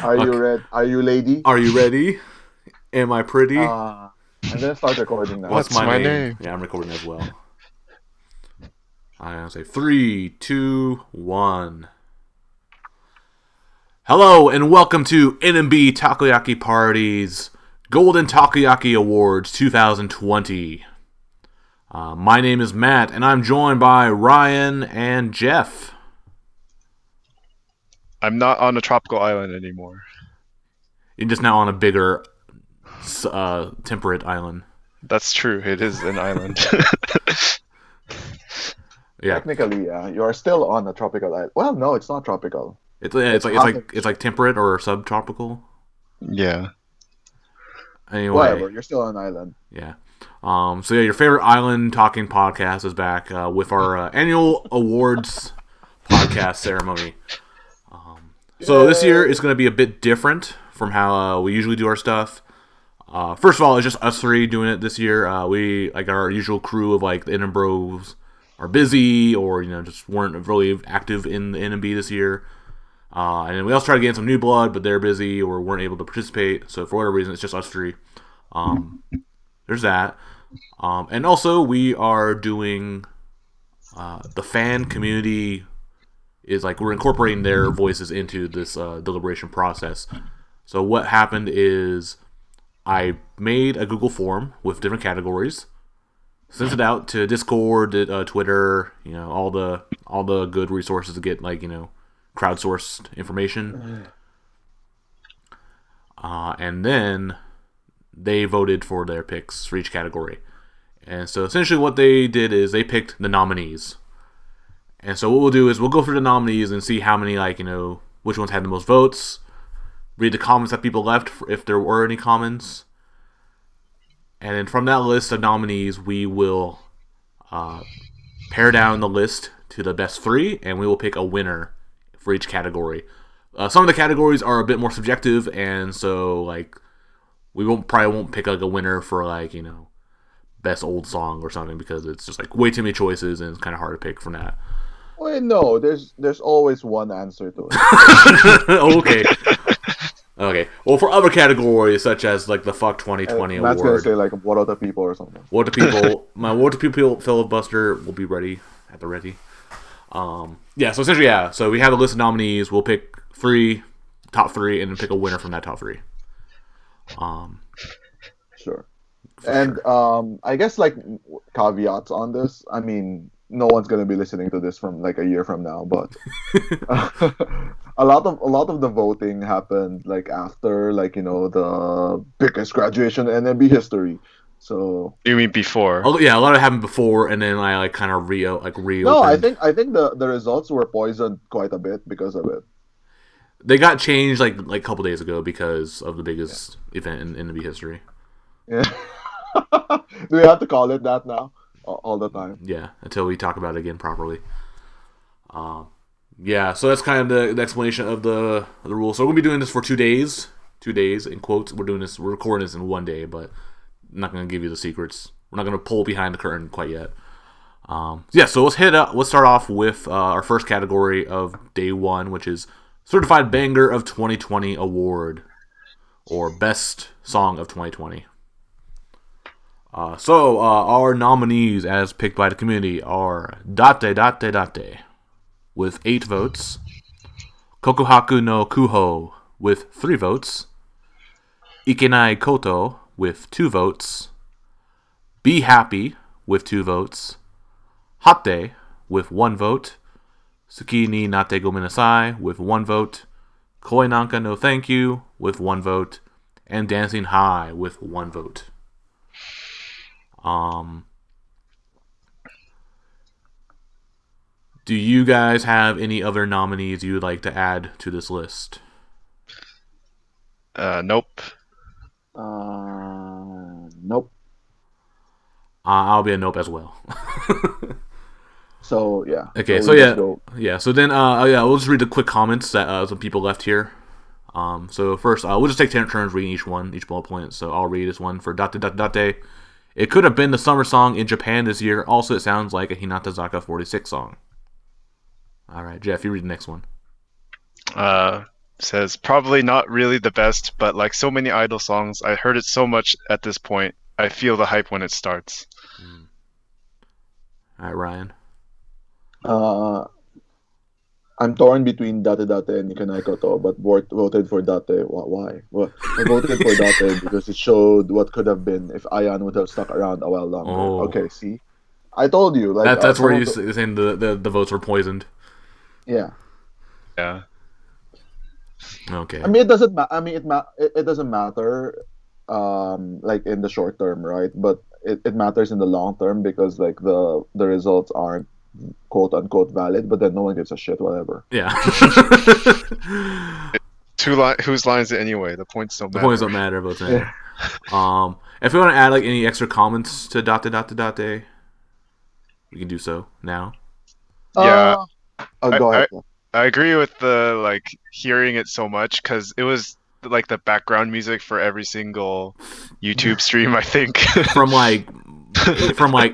Are you ready? Are you lady? Are you ready? Am I pretty? I'm gonna start recording now. What's my name? Yeah, I'm recording as well. I'm gonna say 3, 2, 1. Hello and welcome to NMB Takoyaki Party's Golden Takoyaki Awards 2020. My name is Matt, and I'm joined by Ryan and Jeff. I'm not on a tropical island anymore. You're just now on a bigger, temperate island. That's true. It is an island. Yeah. Technically, yeah, you are still on a tropical island. Well, no, it's not tropical. It's like temperate or subtropical. Yeah. Anyway, Whatever, you're still on an island. Yeah. So yeah, your favorite island talking podcast is back with our annual awards podcast ceremony. So this year is going to be a bit different from how we usually do our stuff. First of all, it's just us three doing it this year. We, like our usual crew of like the NMBros, are busy or just weren't really active in the NMB this year. And then we also try to get in some new blood, but they're busy or weren't able to participate. So for whatever reason, it's just us three. There's that. And also we are doing the fan community is like we're incorporating their voices into this deliberation process. So what happened is I made a Google form with different categories, sent it out to Discord, Twitter, all the good resources to get crowdsourced information. And then they voted for their picks for each category. And so essentially what they did is they picked the nominees. And so what we'll do is we'll go through the nominees and see how many, which ones had the most votes, read the comments that people left, if there were any comments. And then from that list of nominees, we will pare down the list to the best three, and we will pick a winner for each category. Some of the categories are a bit more subjective, and so, we probably won't pick, a winner for, best old song or something, because it's just, way too many choices, and it's kind of hard to pick from that. Wait, no, there's always one answer to it. Okay. Well, for other categories, such as, the Fuck 2020 award. Matt's gonna say, what are the people or something. What are the people? My What are the people filibuster will be ready, at the ready. So essentially, so we have a list of nominees. We'll pick top three, and then pick a winner from that top three. Sure. And I guess caveats on this. I mean, no one's gonna be listening to this from a year from now, but a lot of the voting happened after the biggest graduation in NMB history. So You mean before? Oh, yeah, a lot of it happened before, and then I kind of reopened. No, I think the results were poisoned quite a bit because of it. They got changed a couple days ago because of the biggest event in NMB history. Yeah. Do we have to call it that now? All the time. Yeah, until we talk about it again properly. So that's kind of the explanation of the rule. So we're gonna be doing this for 2 days. 2 days in quotes. We're recording this in 1 day, but I'm not gonna give you the secrets. We're not gonna pull behind the curtain quite yet. So let's start off with our first category of day one, which is Certified Banger of 2020 Award, or Best Song of 2020. Our nominees as picked by the community are Date Date Date with 8 votes, Kokuhaku no Kuho with 3 votes, Ikenai Koto with 2 votes, Be Happy with 2 votes, Hate with 1 vote, Suki ni Nate Gomenasai with 1 vote, Koi Nanka no Thank You with 1 vote, and Dancing High with 1 vote. Do you guys have any other nominees you would like to add to this list? Nope. Nope. I'll be a nope as well. So yeah. Okay, So then we'll just read the quick comments that some people left here. So first, we'll just take turns reading each bullet point. So I'll read this one for Date Date Date. It could have been the summer song in Japan this year. Also, it sounds like a Hinata 46 song. All right, Jeff, you read the next one. says probably not really the best, but like so many idol songs, I heard it so much at this point. I feel the hype when it starts. All right, Ryan. Uh, I'm torn between Date Date and Ikanai Koto, but voted for Date. Why? Well, I voted for Date because it showed what could have been if Ayan would have stuck around a while longer. Oh. Okay, see? I told you, like That's some where of you're saying the votes were poisoned. yeah. Yeah. Okay. I mean, it doesn't. It doesn't matter, like in the short term, right? But it matters in the long term because like the results aren't quote unquote valid. But then no one gives a shit, whatever. Yeah. Whose line is it anyway? The points don't The matter. points don't matter, votes matter. If we want to add like any extra comments to Date, we can do so now. Yeah. Go ahead. I agree with the like hearing it so much because it was like the background music for every single YouTube stream. I think from like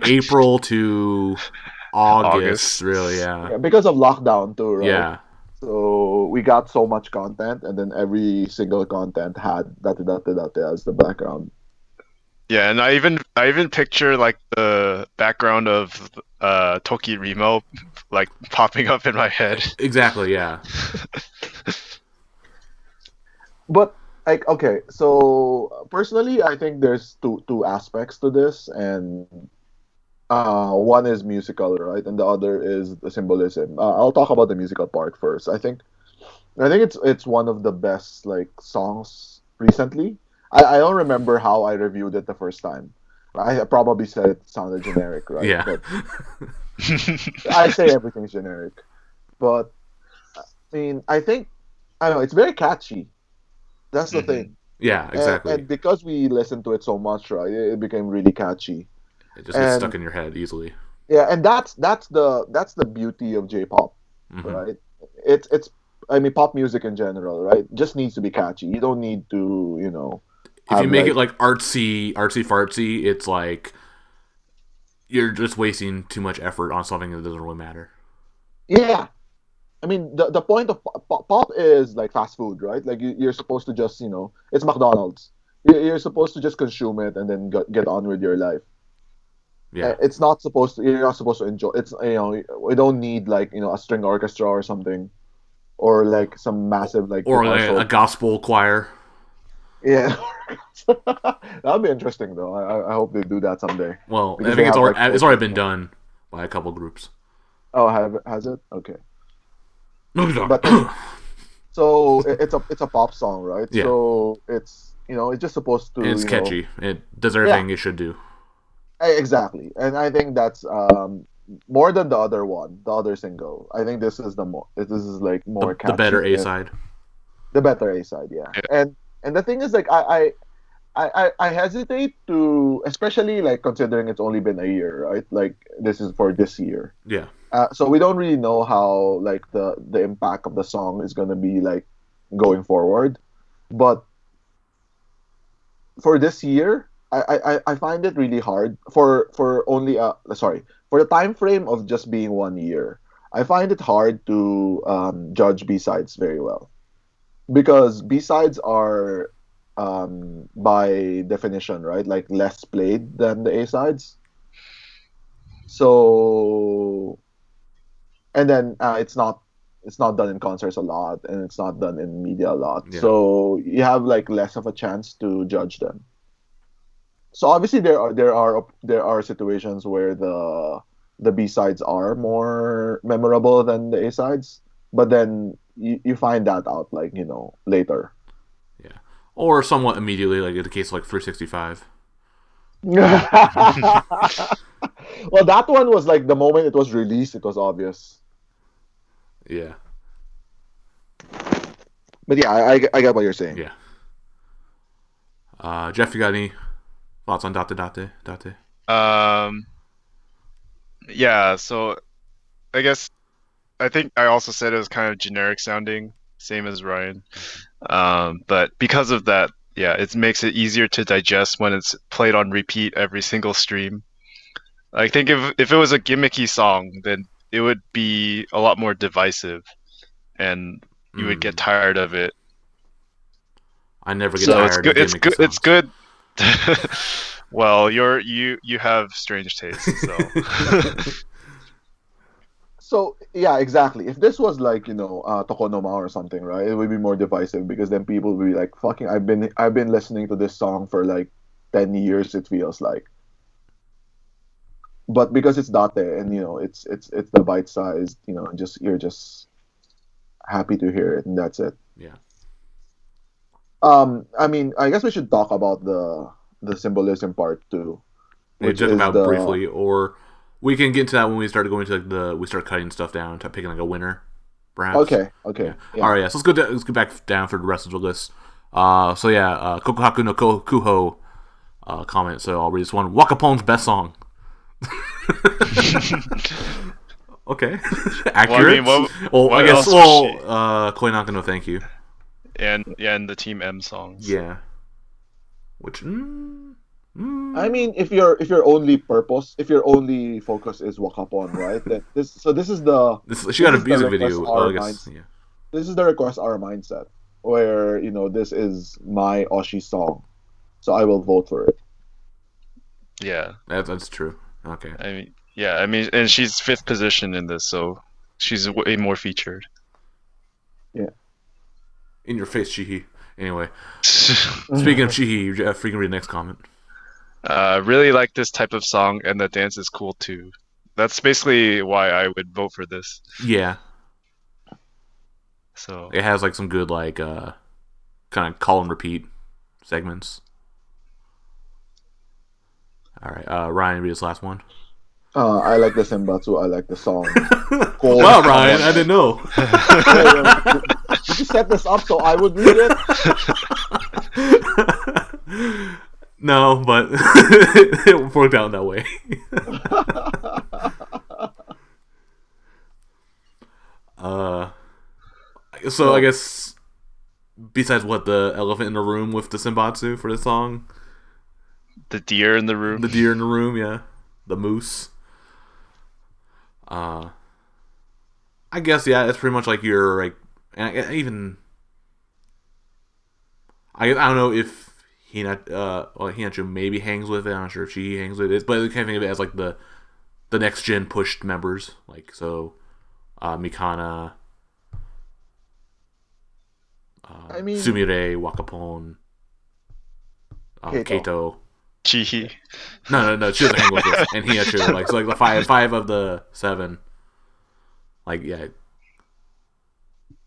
April to August, really, Yeah, because of lockdown too, right? Yeah. So we got so much content, and then every single content had Date as the background. Yeah, and I even picture like the background of Toki Remo like popping up in my head. Exactly, yeah. But like, okay, so personally, I think there's two aspects to this, and one is musical, right, and the other is the symbolism. I'll talk about the musical part first. I think it's one of the best like songs recently. I don't remember how I reviewed it the first time. I probably said it sounded generic, right? Yeah. But I say everything's generic. But I mean, I don't know, it's very catchy. That's the thing. Yeah, exactly. And because we listened to it so much, right, it became really catchy. It just gets stuck in your head easily. Yeah, and that's the beauty of J-pop, right? It's I mean, pop music in general, right? Just needs to be catchy. You don't need to, if you make it like artsy fartsy, it's like you're just wasting too much effort on something that doesn't really matter. Yeah, I mean the point of pop is like fast food, right? Like you're supposed to just it's McDonald's. You're supposed to just consume it and then get on with your life. Yeah, it's not supposed to. You're not supposed to enjoy. It's we don't need like a string orchestra or something, or like some massive like or like a gospel choir. Yeah, that would be interesting though. I hope they do that someday. Well, Because I think they have, it's already been done by a couple groups. Oh, has it? Okay. No, But so it's a pop song, right? Yeah. So it's it's just supposed to. And it's catchy. It does everything it should do. Exactly, and I think that's more than the other one, the other single. I think this is like more catchy. The better A side. The better A side, yeah. And the thing is, like, I hesitate to, especially like considering it's only been a year, right? Like this is for this year. Yeah. So we don't really know how like the impact of the song is gonna be like going forward, but for this year, I find it really hard for only for the time frame of just being 1 year. I find it hard to judge B-sides very well because B-sides are by definition, right, like less played than the A-sides. So and then it's not done in concerts a lot and it's not done in media a lot. Yeah. So you have like less of a chance to judge them. So obviously there are situations where the B-sides are more memorable than the A-sides, but then you find that out like later. Yeah, or somewhat immediately, like in the case of like 365. Well, that one was like the moment it was released, it was obvious. Yeah. But yeah, I get what you're saying. Yeah. Jeff, you got any thoughts on Date? Yeah, so I think I also said it was kind of generic sounding, same as Ryan. But because of that, yeah, it makes it easier to digest when it's played on repeat every single stream. I think if it was a gimmicky song, then it would be a lot more divisive, and you would get tired of it I never get So tired of it's gimmicky good. It's songs. good. Well, you have strange taste, so So yeah, exactly. If this was like, Tokonoma or something, right? It would be more divisive because then people would be like, "Fucking, I've been listening to this song for like 10 years. It feels like." But because it's Date and it's the bite sized, just you're just happy to hear it and that's it. Yeah. I mean, I guess we should talk about the symbolism part too, Yeah, which talk is about the briefly, or we can get into that when we start going to we start cutting stuff down, picking like a winner, perhaps. okay, Yeah. yeah. All right. Yeah. So let's go back down for the rest of the list. So yeah, Kokohaku no Kuho comment. So I'll read this one. Wakapon's best song. Okay. Accurate. What I guess. else was Koinaka no thank you. and the Team M songs. Yeah. Which. I mean, if your only focus is Wakapon, right? This is the She got a this is the music request video. our I guess. minds- Yeah. This is the request our mindset, where this is my Oshi song, so I will vote for it. Yeah. That's true. Okay. I mean, and she's 5th position in this, so she's way more featured. Yeah. In your face, Chihi. Anyway, speaking of Chihi, Jeff, you can read the next comment. Really like this type of song, and the dance is cool too. That's basically why I would vote for this. Yeah. So It has like some good kind of call and repeat segments. All right, Ryan, read this last one. I like the senbatsu. I like the song. Wow, Ryan, I didn't know. Did you set this up so I would read it? No, but it worked out that way. So I guess besides the elephant in the room with the senbatsu for this song, the deer in the room. the deer in the room, yeah, the moose. I guess yeah, it's pretty much like your like, and even I don't know if Hinacho maybe hangs with it. I'm not sure if she hangs with it, but I kind of think of it as like the next gen pushed members, like so, Mikana, I mean, Sumire, Wakapon, Kato. Chihi. No, she doesn't hang with us, and Hinacho, like so, like the five of the 7. Like, yeah.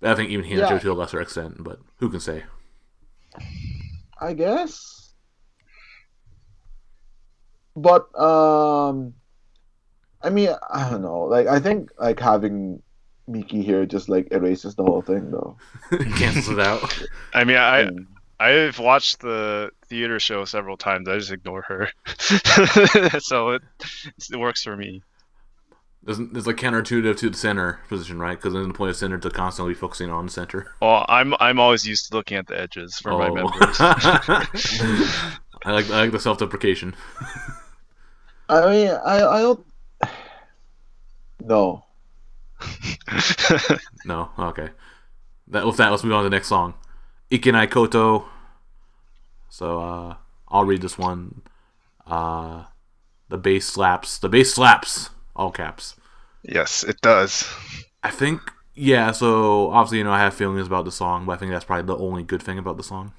I think even Hinacho to a lesser extent, but who can say? I guess. But I mean, I don't know. Like, I think like having Miki here just like erases the whole thing, though. Cancels it out. I mean, I've watched the theater show several times. I just ignore her, so it works for me. There's like counterintuitive to the center position, right? Because then the point of center to constantly focusing on the center. Well, I'm always used to looking at the edges for my members. I like the self-deprecation. I mean, I don't. No. No, okay. With that, let's move on to the next song, Ikenai Koto. So I'll read this one. The bass slaps. The bass slaps. All caps. Yes, it does. I think, yeah, so obviously, I have feelings about the song, but I think that's probably the only good thing about the song.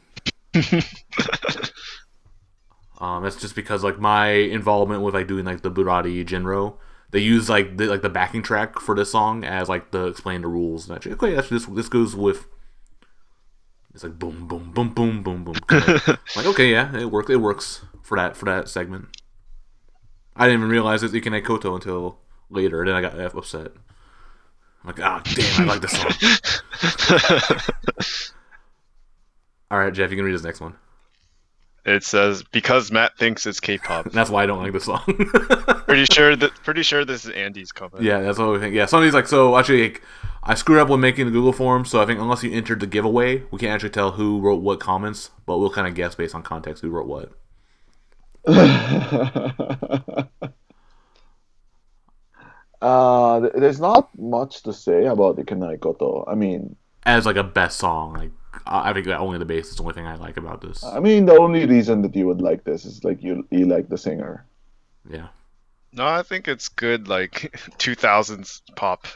That's just because, like, my involvement with, like, doing, like, the Burari Jinro, they use, like, the backing track for this song as, like, the explain the rules. And actually, okay, actually, this goes with, it's like, boom, boom, boom, boom, boom, boom. Like, okay, yeah, it works for that segment. I didn't even realize it's Ikenai Koto until later, and then I got upset. I'm like, damn, I like this song. Alright, Jeff, you can read this next one. It says, because Matt thinks it's K-pop. And that's why I don't like this song. Pretty sure this is Andy's comment. Yeah, that's what we think. Yeah, somebody's like, so actually, like, I screwed up when making the Google form, so I think unless you entered the giveaway, we can't actually tell who wrote what comments, but we'll kind of guess based on context who wrote what. There's not much to say about Ikenai Koto. I mean, As like a best song, like I think that only the bass is the only thing I like about this. I mean, the only reason that you would like this is like you like the singer. Yeah. No, I think it's good, like 2000s pop.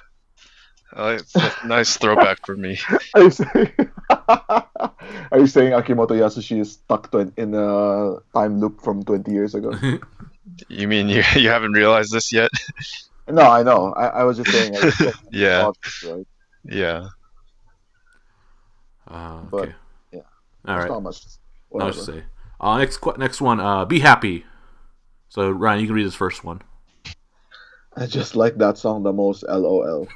It's a nice throwback for me. Are you saying, are you saying Akimoto Yasushi is stuck in a time loop from 20 years ago? You mean you haven't realized this yet? No, I know. I was just saying, like, Yeah, obvious, right? yeah. But Okay. yeah, All there's right. not much. Not much to Whatever. say. Next one. Be happy. So Ryan, you can read this first one. I just like that song the most. LOL.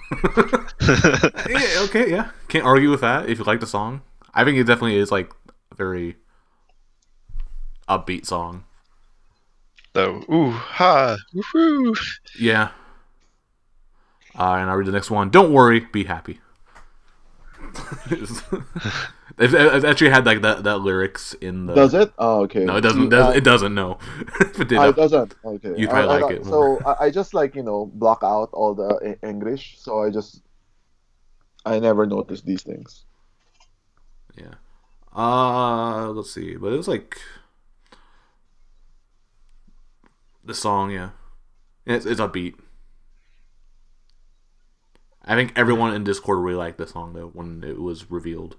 Yeah, okay, yeah. Can't argue with that if you like the song. I think it definitely is like a very upbeat song. The ooh ha woohoo. Yeah. And I'll read the next one. Don't worry, be happy. It actually had like that lyrics in the. Does it? Oh, okay. No, it doesn't. See, It doesn't. No. If it did, it doesn't. Okay. you'd probably like it more. So I just like block out all the English. So I never noticed these things. Yeah. Let's see. But it was like the song. Yeah. It's upbeat. I think everyone in Discord really liked the song though when it was revealed.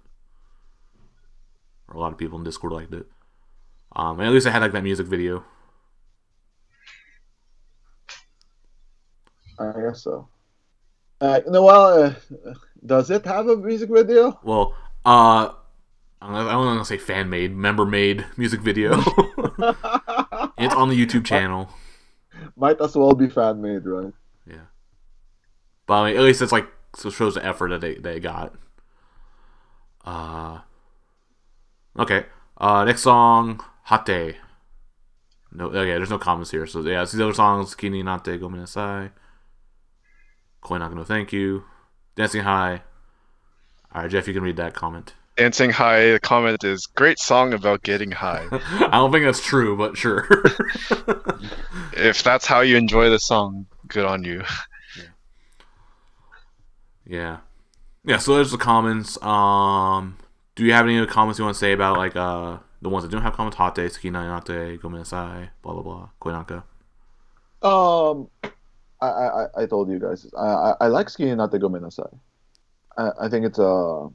Or a lot of people in Discord liked it. And at least I had like that music video. I guess so. Well, does it have a music video? Well, I'm not gonna say fan made, member made music video. It's on the YouTube channel. Might as well be fan made, right? Yeah. But I mean, at least it's like so shows the effort that they got. Okay. Next song, Hate. No, okay. There's no comments here. So yeah, it's these other songs: Kini Nate Gomenasai, Koi Nakano Thank You, Dancing High. All right, Jeff, you can read that comment. Dancing High, the comment is great song about getting high. I don't think that's true, but sure. If that's how you enjoy the song, good on you. Yeah. Yeah, so there's the comments. Do you have any other comments you want to say about like the ones that don't have comments? Hate, Suki Nate, Gomensai, blah blah blah, Koinanka. Um, I told you guys. I like Skinny Not Go Minasai. I think it's a.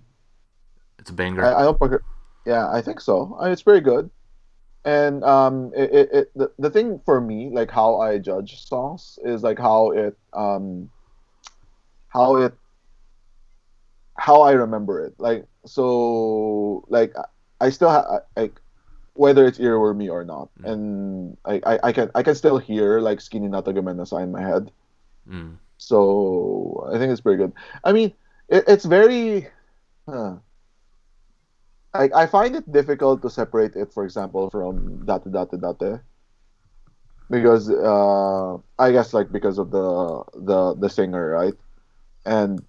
It's a banger. I don't. Yeah, I think so. It's pretty good. And the thing for me, like how I judge songs, is like how I remember it. Like so, like I still have like whether it's earwormy or not, and I can still hear like Skinny Natagamenasa in my head. Mm. So I think it's pretty good. I mean, it's very. I find it difficult to separate it, for example, from Date Date Date, because I guess like because of the singer, right? And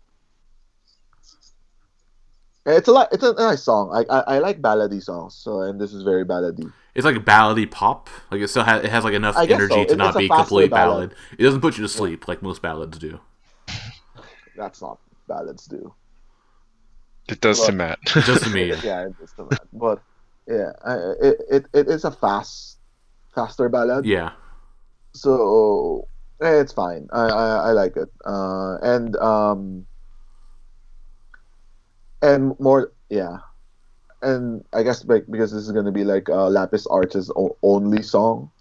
it's a nice song. I like ballady songs, so and this is very ballady. It's like a ballady pop. Like it has like enough I guess energy so. to not It's a be faster complete ballad. ballad. It doesn't put you to sleep like most ballads do. That's not ballads do. It does to But Matt. Just to me. yeah, it is to that. But yeah, it is a faster ballad. Yeah. So it's fine. I like it. And more, yeah. And I guess like because this is gonna be like Lapis Arch's only song.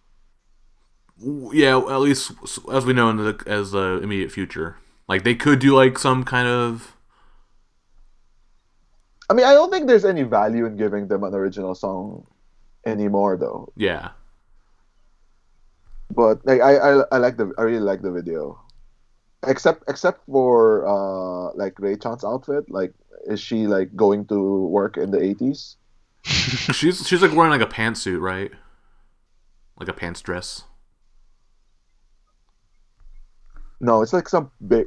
Yeah, at least as we know in the immediate future. Like they could do like some kind of. I mean, I don't think there's any value in giving them an original song anymore, though. Yeah. But like I really like the video. Except for like Ray Chan's outfit. Like, is she like going to work in the 80s? She's like wearing like a pantsuit, right? Like a pants dress. No, it's like some big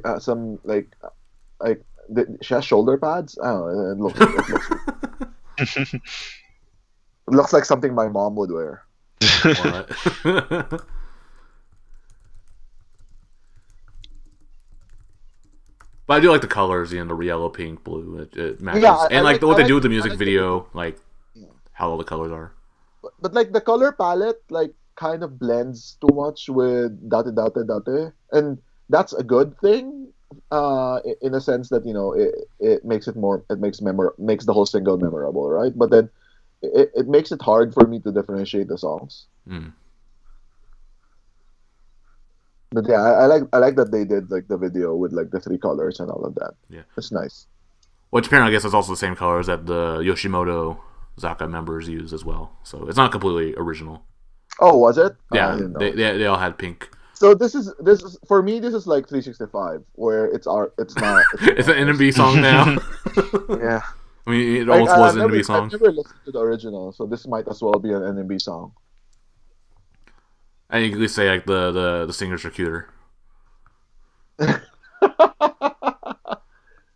she has shoulder pads. I don't know. It looks like something my mom would wear. What? But I do like the colors, the yellow, pink, blue. It matches, Yeah, and like what they do with the I music like video, like yeah. how all the colors are. But like the color palette like kind of blends too much with date date date, and that's a good thing. In a sense that it makes makes the whole single memorable, right? But then it makes it hard for me to differentiate the songs. Mm. But yeah, I like that they did like the video with like the three colors and all of that. Yeah. It's nice. Which apparently, I guess, is also the same colors that the Yoshimoto Zaka members use as well. So it's not completely original. Oh, was it? I Yeah, didn't know. they all had pink. So this is for me. This is like 365, where it's now. It's an NMB song now. Yeah. I mean, it Like, almost was an NMB I've song. never listened to the original, so this might as well be an NMB song. And you can say like the singers are cuter.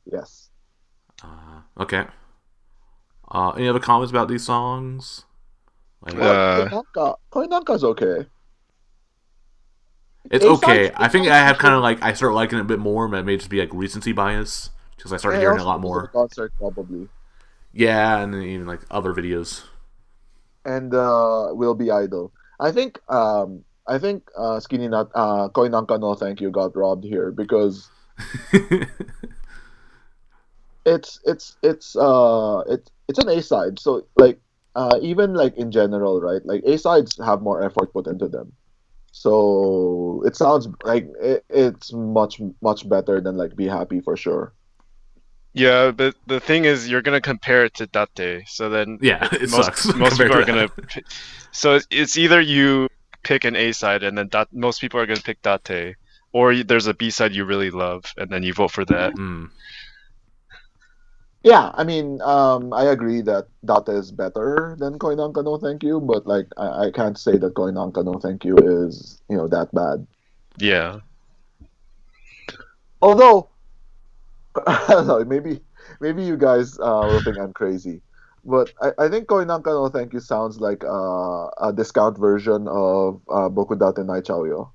Yes. Okay. Any other comments about these songs? Like, Koinanka's okay. it's A-sides- okay. I think I have A-sides kind of like I start liking it a bit more, but it may just be like recency bias because I started hearing it a lot more. Concert probably, Yeah, and then even like other videos. and Will Be Idol. I think Skinny Nut Koinanka No Thank You got robbed here because it's an A side. So like even like in general, right? Like A sides have more effort put into them. So it sounds like it's much better than like Be Happy for sure. Yeah, but the thing is, you're gonna compare it to Date, so then Yeah, it most sucks. most compared people are to gonna. So it's either you pick an A side, and then most people are gonna pick Date, or there's a B side you really love, and then you vote for that. Mm. Yeah, I mean, I agree that Data is better than Koinanka No Thank You, but like I can't say that Koinanka No Thank You is that bad. Yeah. Although I don't know, maybe you guys will think I'm crazy, but I think Koinanka No Thank You sounds like a discount version of Bokudate Nai Chaoyo.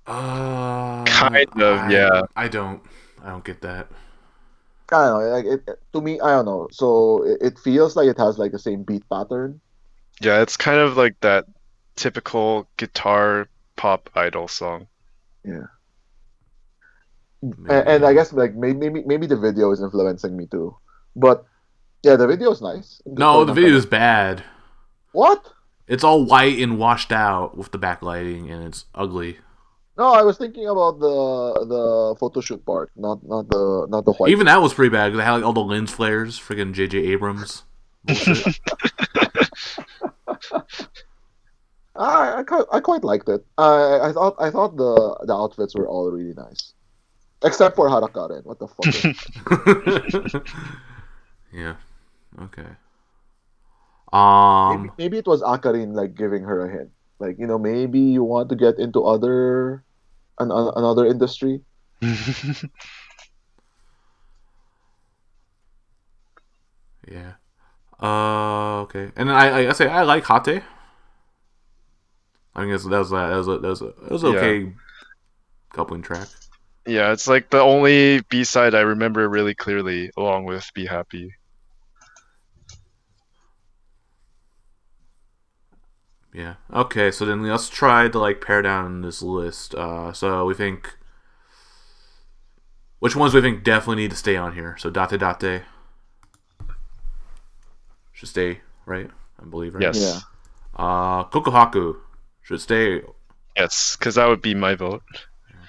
Kind of, yeah. I don't get that. I don't know, like to me, I don't know. So it feels like it has like the same beat pattern. Yeah, it's kind of like that typical guitar pop idol song. Yeah. Maybe. And I guess like maybe the video is influencing me too, but yeah, the video is nice. No, the video is bad. What? It's all white and washed out with the backlighting, and it's ugly. No, I was thinking about the photo shoot part, not the white. Even that was pretty bad because they had like all the lens flares, freaking J.J. Abrams bullshit. I quite liked it. I thought the outfits were all really nice, except for Harakaren. What the fuck? Yeah. Okay. Maybe it was Akarin like giving her a hint, like maybe you want to get into another industry. Yeah. Okay. And then I say I like Hate. I think that was an okay coupling track. Yeah, it's like the only B side I remember really clearly, along with Be Happy. Yeah. Okay. So then let's try to like pare down this list. So we think which ones we think definitely need to stay on here. So Date Date should stay, right? I believe, right? Yes. Yeah. Kokohaku should stay. Yes, because that would be my vote.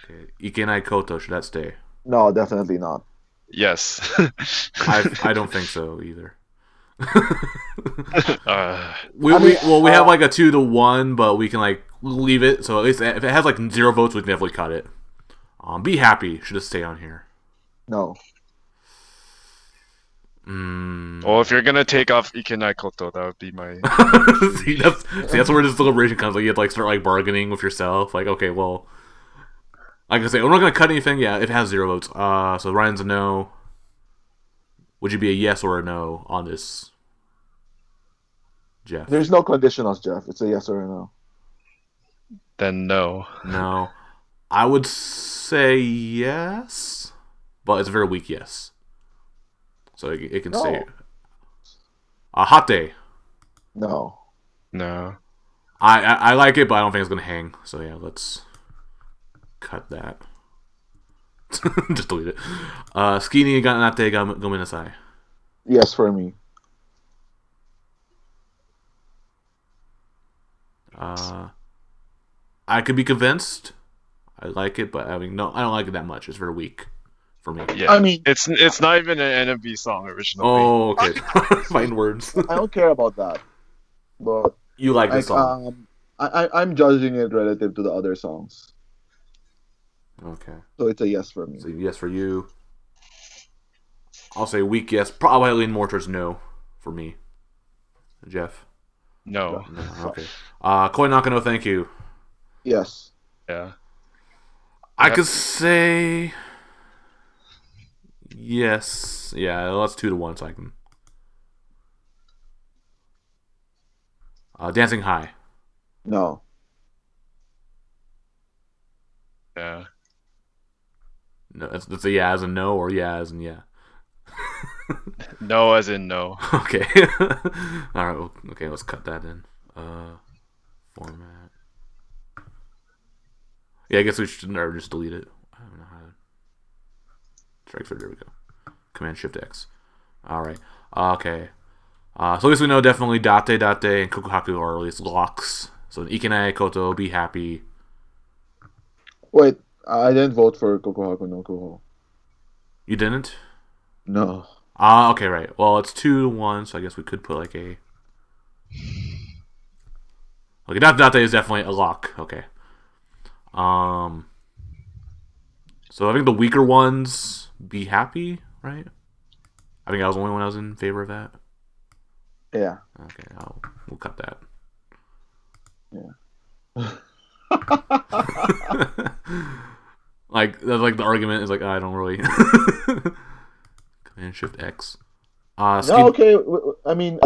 Okay. Ikenai Koto, should that stay? No, definitely not. Yes. I don't think so either. We have like a 2-1, but we can like leave it. So at least if it has like 0 votes, we can definitely cut it. Be Happy should it stay on here? No. Well, if you're gonna take off Ikenai Koto, that would be my. that's where this deliberation comes. Like you have to like start like bargaining with yourself. Like okay, well, like I say, we're not gonna cut anything. Yeah, it has 0 votes. So Ryan's a no. Would you be a yes or a no on this, Jeff? There's no conditionals, Jeff. It's a yes or a no. Then no. No. I would say yes, but it's a very weak yes. So it can stay. Hot Day. No. No. I like it, but I don't think it's gonna hang. So yeah, let's cut that. Just delete it. Skinny ga nate gomenasai. Yes, for me. I could be convinced. I like it, but I mean, no, I don't like it that much. It's very weak for me. Yeah. I mean, it's not even an NMB song originally. Oh, okay. Fighting words. I don't care about that. But You like the song. I'm judging it relative to the other songs. Okay. So it's a yes for me. So yes for you. I'll say weak yes. Probably lean more towards no for me. Jeff? No. Okay. Koi Nakano, thank you. Yes. Yeah. I could say yes. Yeah, let's 2-1 so I can. Dancing High. No. Yeah. No, that's a yeah as in no or yeah as in yeah. No as in no. Okay. All right. Well, okay, let's cut that in. Format. Yeah, I guess we should never just delete it. I don't know how to. Strike through. There we go. Command Shift X. All right. Okay. So at least we know definitely Date and Kokuhaku are at least locks. So Ikenai, Koto, Be Happy. Wait, I didn't vote for Kokohaku no Kuho. You didn't? No. Okay, right. Well, it's 2-1, so I guess we could put like a. Okay, Date is definitely a lock. Okay. So I think the weaker ones, Be Happy, right? I think I was the only one that was in favor of that. Yeah. Okay, we'll cut that. Yeah. Like the argument is like I don't really. Command Shift X. No, okay. I mean,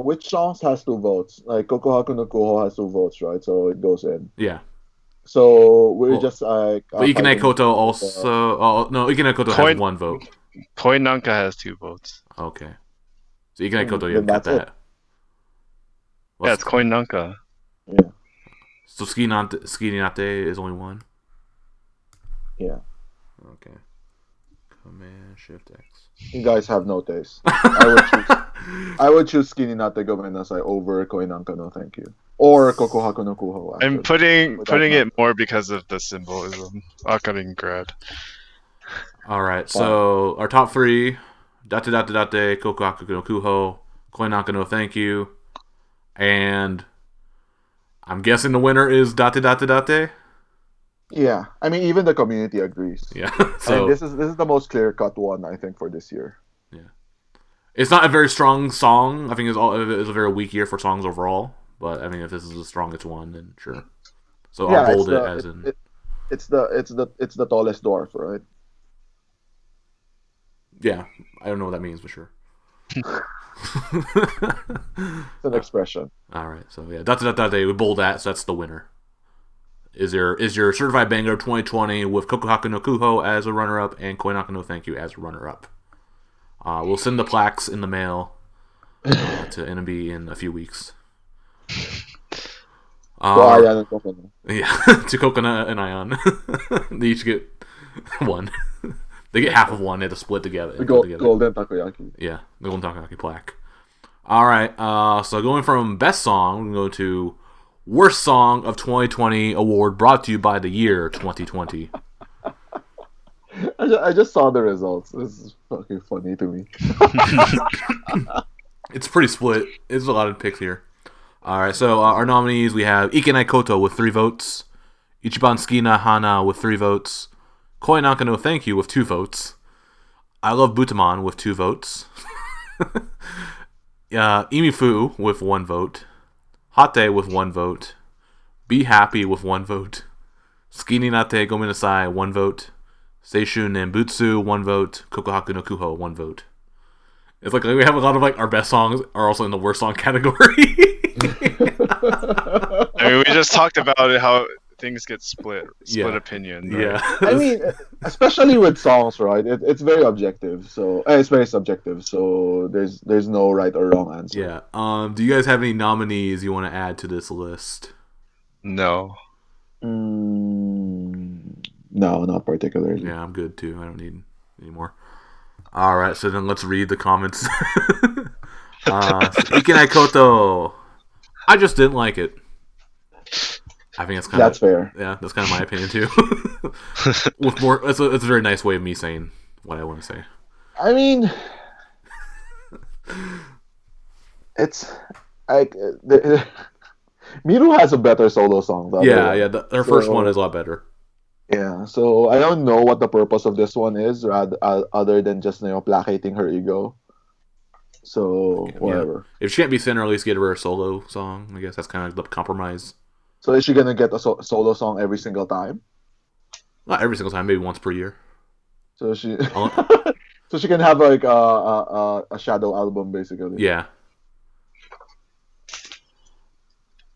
which songs has 2 votes? Like Kokohaku no Kuho has 2 votes, right? So it goes in. Yeah. So we're just like. But Ikenai Koto also. Oh no, Ikenai Koto has 1 vote. Koi Nanka has 2 votes. Okay. So Ikenai Koto, you Then cut that's that. Yeah, it's Koi Nanka. Yeah. So Skinate is only 1. Yeah. Okay. Command Shift X. You guys have no taste. I would choose Skinny Nate Gomenasai over Koi Nanka no thank you. Or Kokohaku no Kuho. Actually. I'm putting it more because of the symbolism. Akaringrad. Alright, so our top 3: Date, Kokohaku no Kuho, Koi Nanka no thank you, and I'm guessing the winner is Date. Yeah, I mean even the community agrees. Yeah, so and this is the most clear cut one I think for this year. Yeah, it's not a very strong song. I think it's a very weak year for songs overall. But I mean, if this is the strongest one, then sure. So yeah, I'll bold it as in. It's the tallest dwarf, right? Yeah, I don't know what that means, but sure. It's an expression. All right, so yeah, Date. We bold that, so that's the winner. Is your certified banger 2020 with Kokohaku no Kuho as a runner-up and Koi Nanka no thank you as a runner-up. We'll send the plaques in the mail to NMB in a few weeks. Ayan and Coconut. Yeah, to Coconut and Ion. They each get 1. They get half of 1. They have to split together. Golden Takoyaki. Yeah, the Golden Takoyaki plaque. All right, so going from best song, we're going to go to worst song of 2020 award brought to you by the year 2020. I just saw the results. This is fucking funny to me. It's pretty split. There's a lot of picks here. All right, so our nominees, we have Ikenai Koto with 3 votes, Ichiban Sukina Hana with 3 votes, Koi Nanka no Thank You with 2 votes, I Love Butamon with 2 votes, Imifu with 1 vote, Hate with 1 vote, Be Happy with 1 vote, Skinny Nate Gomenasai 1 vote, Seishun and Butsu 1 vote, Kokohaku no Kuho 1 vote. It's like we have a lot of like our best songs are also in the worst song category. I mean, we just talked about it, how things get split Yeah. opinion. Right? Yeah. I mean, especially with songs, right? It's very objective, so it's very subjective. So there's no right or wrong answer. Yeah. Do you guys have any nominees you want to add to this list? No. No, not particularly. Yeah, I'm good too. I don't need any more. All right, so then let's read the comments. Ikenai Koto. I just didn't like it. I think That's fair. Yeah, that's kind of my opinion too. With more, it's a very nice way of me saying what I want to say. I mean, it's like Miru has a better solo song. Her first one is a lot better. Yeah, so I don't know what the purpose of this one is, other than just placating her ego. So whatever. If she can't be thin, or at least get her a solo song, I guess that's kind of the compromise. So is she gonna get a solo song every single time? Not every single time, maybe once per year. So she, so she can have like a shadow album basically. Yeah.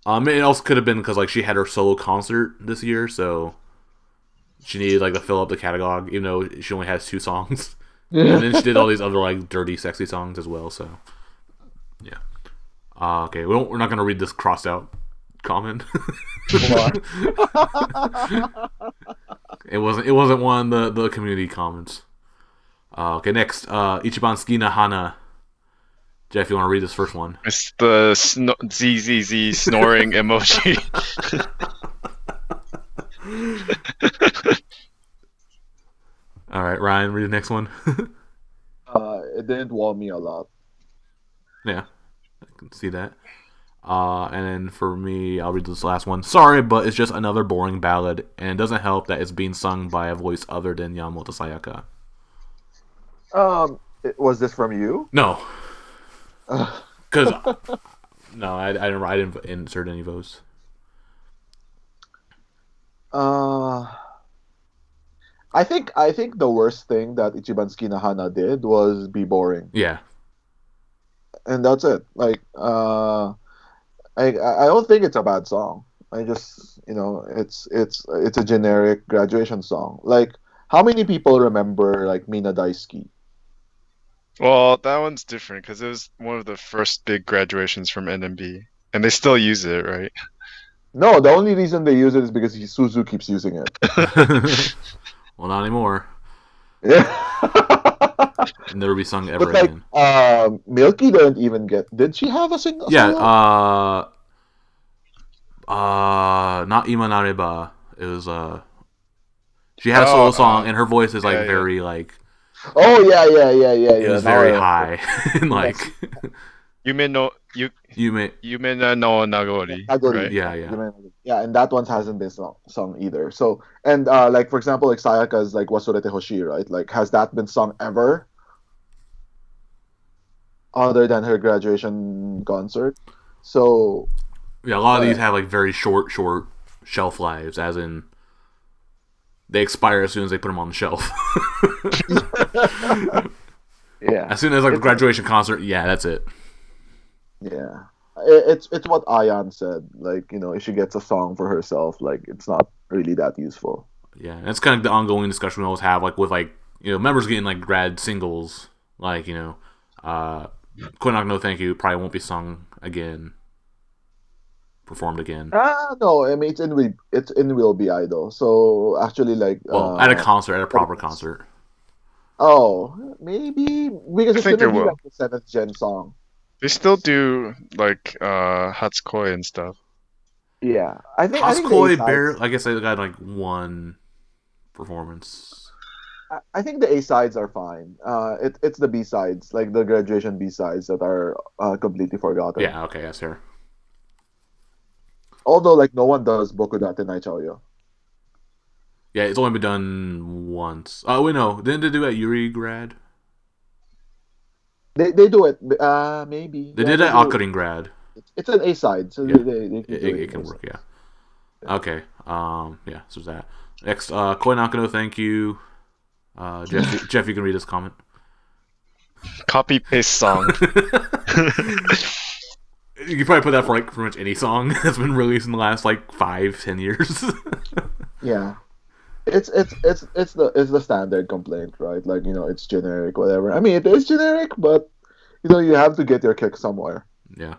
It also could have been because like she had her solo concert this year, so she needed like to fill up the catalog, even though she only has 2 songs. And then she did all these other like dirty, sexy songs as well. So yeah. Okay, we're not gonna read this crossed out comment. It wasn't one of the community comments. Okay, next, Ichiban Skina Hana. Jeff, you want to read this first one? It's the ZZZ snoring emoji. All right, Ryan, read the next one. It didn't warm me a lot. Yeah, I can see that. And then for me, I'll read this last one. Sorry, but it's just another boring ballad, and it doesn't help that it's being sung by a voice other than Yamamoto Sayaka. Was this from you? No. Because no, I didn't insert any votes. I think the worst thing that Ichiban Skinahana did was be boring. Yeah. And that's it. Like I don't think it's a bad song. I just it's a generic graduation song. Like how many people remember like Mina Daisuke? Well, that one's different because it was one of the first big graduations from NMB, and they still use it, right? No, the only reason they use it is because Suzu keeps using it. Well, not anymore. Yeah. Never be sung ever But like, again. Milky didn't even get. Did she have a single? Yeah. Not Ima Nareba. It was She had a solo song, and her voice is like very like. Oh yeah. It was very high, and like. Yume no Nagori. Right? Yeah. And that one hasn't been sung either. So and like for example, like Sayaka's like Wasurete Hoshi, right? Like has that been sung ever? Other than her graduation concert. So yeah, a lot of these have like very short shelf lives, as in they expire as soon as they put them on the shelf. Yeah. As soon as like a graduation concert, yeah, that's it. Yeah. It's what Ayan said. Like, if she gets a song for herself, like it's not really that useful. Yeah, and it's kind of the ongoing discussion we always have, like with like members getting like grad singles, like Koinak no Thank You probably won't be sung again, performed again. No, I mean it's in Will Be Idol. So actually, like at a concert, at a proper concert. Oh, maybe because it's gonna be like the 7th gen song. They still do like Hatsukoi and stuff. Yeah, I think Hatsukoi I guess they got like one performance. I think the A sides are fine. It's the B sides, like the graduation B sides, that are completely forgotten. Yeah, okay, that's fair. Although, like, no one does Bokudate Naichouyo. Yeah, it's only been done once. Oh, wait, no. Didn't they do it at Yuri grad? They do it. Maybe. They did it at Akarin grad. It's an A side, so it can work, yeah. Okay. Yeah, so that. Next, Koi Nakano, thank you. Jeff, you can read this comment. Copy paste song. You could probably put that for like pretty much any song that's been released in the last like 5-10 years. Yeah. It's the standard complaint, right? Like, it's generic, whatever. I mean, it is generic, but you have to get your kick somewhere. Yeah.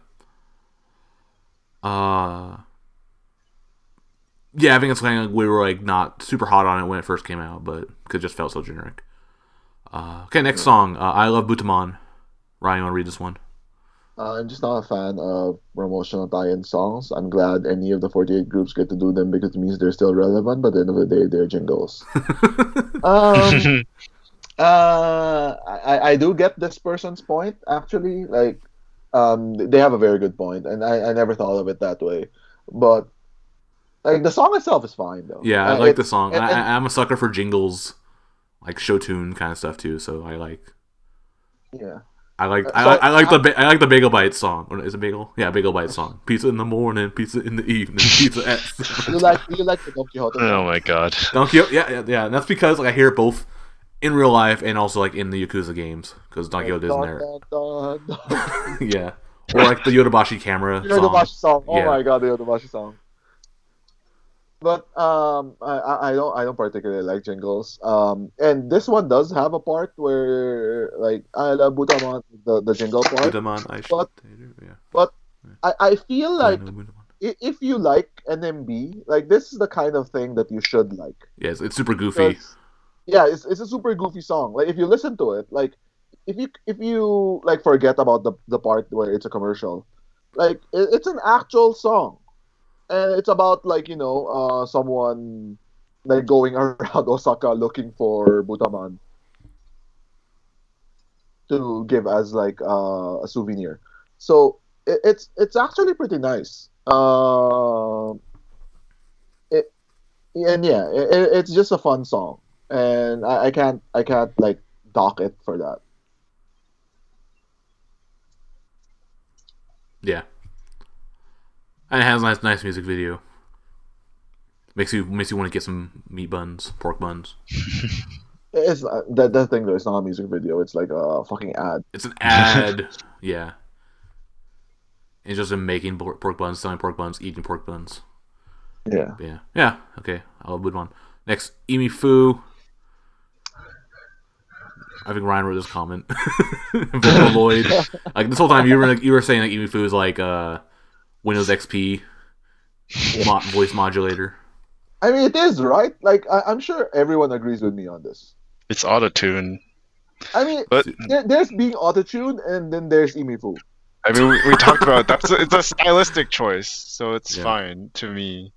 Yeah, I think it's kind of we were like not super hot on it when it first came out, but because it just felt so generic. Okay, next song. I Love Butaman. Ryan, you want to read this one? I'm just not a fan of promotional tie-in songs. I'm glad any of the 48 groups get to do them because it means they're still relevant, but at the end of the day, they're jingles. um, I do get this person's point, actually. Like, they have a very good point, and I never thought of it that way. But, like, the song itself is fine, though. Yeah, I like the song. I'm a sucker for jingles, like show tune kind of stuff, too, so I like... Yeah. I like the Bagel Bites song. Or is it Bagel? Yeah, Bagel Bites song. Pizza in the morning, pizza in the evening, pizza at. you like the Don Quixote song? Oh my god. Don Quixote, yeah. And that's because like I hear it both in real life and also like in the Yakuza games because Don Quixote is in there. Yeah, or like the Yodobashi camera. Yodobashi song. Oh yeah. My god, the Yodobashi song. But I don't particularly like jingles. And this one does have a part where like I love Butaman, the jingle part. But I feel like if you like NMB, like this is the kind of thing that you should like. Yes, it's super goofy. Yeah, it's a super goofy song. Like if you listen to it, like if you like forget about the part where it's a commercial, like it's an actual song. And it's about like someone like going around Osaka looking for Butaman to give as like a souvenir. So it's actually pretty nice. It's just a fun song, and I can't like dock it for that. Yeah. And it has a nice music video. Makes you want to get some meat buns, pork buns. It's that thing though. It's not a music video. It's like a fucking ad. It's an ad. Yeah. It's just him making pork buns, selling pork buns, eating pork buns. Yeah. Yeah. Okay, I'll move on. Next, Imi Fu. I think Ryan wrote this comment. Vocaloid. Like this whole time you were saying like Imi Fu is like Windows XP voice modulator. I mean, it is, right? Like, I'm sure everyone agrees with me on this. It's auto-tune. I mean, but there's being auto-tuned, and then there's Imifu. I mean, we talked about it's a stylistic choice, so it's fine to me.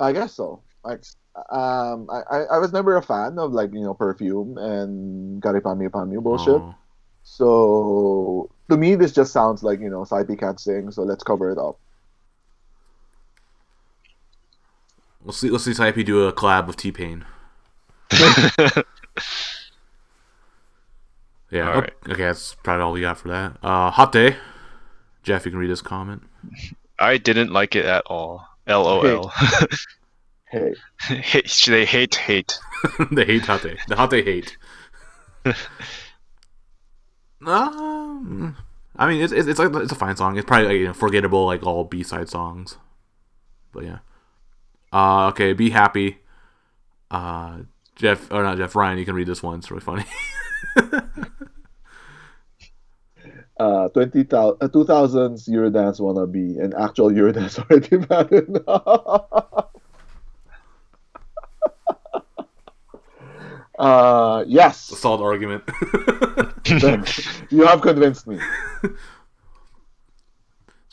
I guess so. Like, I was never a fan of like Perfume and Garipami Pami bullshit. Oh. So to me, this just sounds like Saipi can't sing, so let's cover it up. Let's see Saipi do a collab with T-Pain. Yeah. All right. Okay, that's probably all we got for that. Hot Day. Jeff, you can read this comment. I didn't like it at all. LOL. Hey. They hate. They hate Hot Day. The Hot Day hate. I mean, it's a fine song. It's probably like, forgettable, like all B-side songs. But yeah. Okay, Be Happy. Ryan, you can read this one. It's really funny. 2000s Eurodance wannabe and actual Eurodance already bad enough. Yes. A solid argument. You have convinced me. It's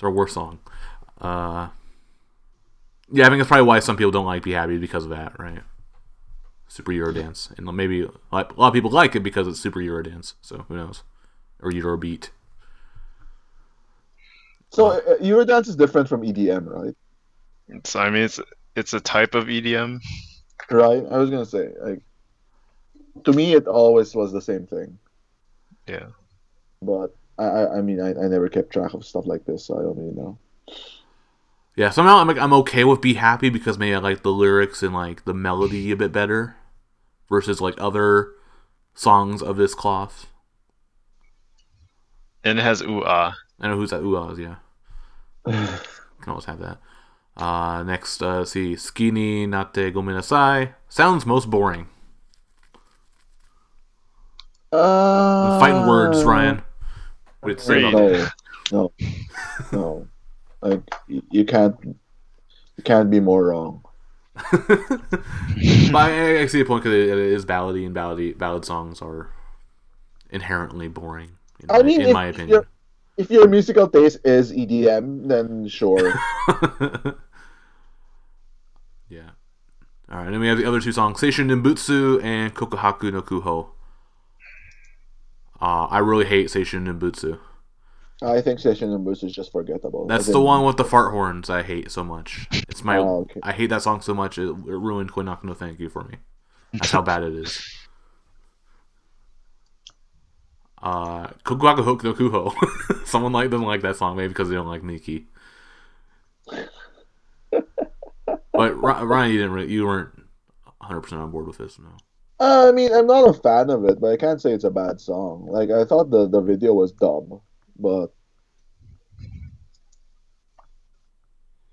our worst song. Yeah, I think that's probably why some people don't like Be Happy because of that, right? Super Eurodance. And maybe a lot of people like it because it's super Eurodance, so who knows? Or Eurobeat. So Eurodance is different from EDM, right? It's a type of EDM. Right? I was going to say, like, to me it always was the same thing. Yeah. But I mean I never kept track of stuff like this, so I don't really know. Yeah, somehow I'm okay with Be Happy because maybe I like the lyrics and like the melody a bit better versus like other songs of this cloth. And it has ooh ah. I know who's that ooh ahs, yeah. Can always have that. Next, see, Skini Nate Gomenasai. Sounds most boring. Fighting words, Ryan. What do you say about that? No, no. Like you can't be more wrong. But I see a point because it is ballady, and ballad songs are inherently boring. In my opinion. If your musical taste is EDM, then sure. Yeah. All right, and then we have the other two songs, Seishun Nimbutsu and Kokohaku no Kuho. I really hate Seishun Nimbutsu. I think Seishun and Boost is just forgettable. That's the one with the fart horns I hate so much. It's my okay. I hate that song so much it ruined Koinaka no Thank You for me. That's how bad it is. Kokuhaku Hoku no Kuho. Someone doesn't like that song, maybe because they don't like Miki. But Ryan, you weren't 100% on board with this, no? I mean, I'm not a fan of it, but I can't say it's a bad song. Like I thought the video was dumb, but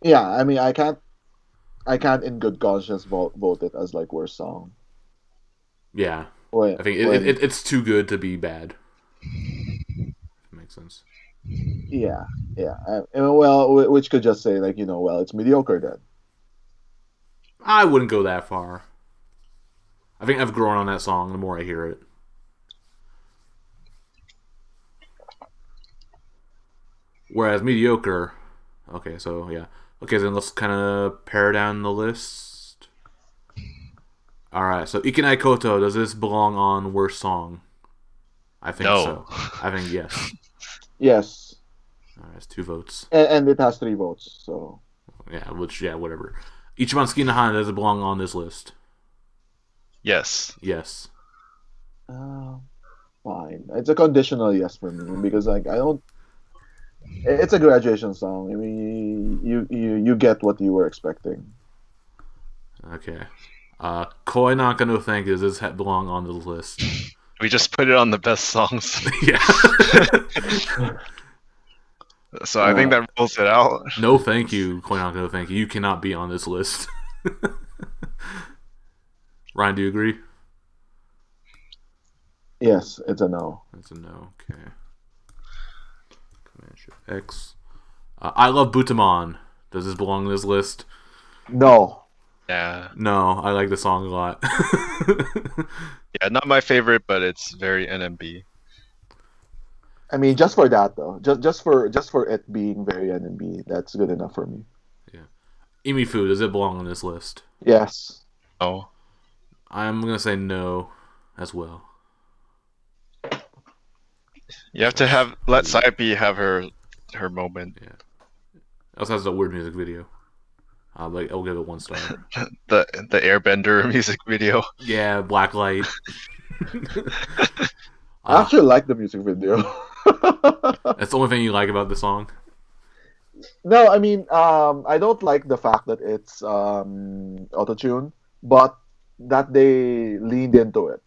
yeah, I mean, I can't in good conscience vote it as like worst song. Yeah, I think it's too good to be bad. If it makes sense. Yeah. Well, which could just say like well, it's mediocre then. I wouldn't go that far. I think I've grown on that song the more I hear it. Whereas mediocre, okay, so yeah. Okay, then let's kind of pare down the list. Alright, so Ikenai Koto, does this belong on worst song? I think so. I think yes. Yes. Alright, it's 2 votes. And it has 3 votes, so. Yeah, whatever. Ichiban Tsukinahan, does it belong on this list? Yes. Yes. Fine. It's a conditional yes for me because like I don't. It's a graduation song. I mean, you get what you were expecting. Okay. Koinaka no Thank You, does this belong on the list? We just put it on the best songs. Yeah. So I think that rules it out. No thank you, Koinaka no Thank You. You cannot be on this list. Ryan, do you agree? Yes, it's a no. It's a no. Okay. Command Shift X. I Love Butamon. Does this belong on this list? No. Yeah. No, I like the song a lot. Yeah, not my favorite, but it's very NMB. I mean, just for that though, just for it being very NMB, that's good enough for me. Yeah. Imifu, does it belong on this list? Yes. No. I'm gonna say no, as well. You have to let Saipi have her moment. Yeah. It also has a weird music video. I'll give it 1 star. The Airbender music video. Yeah, black light. I actually like the music video. That's the only thing you like about the song? No, I mean, I don't like the fact that it's auto-tune, but that they leaned into it.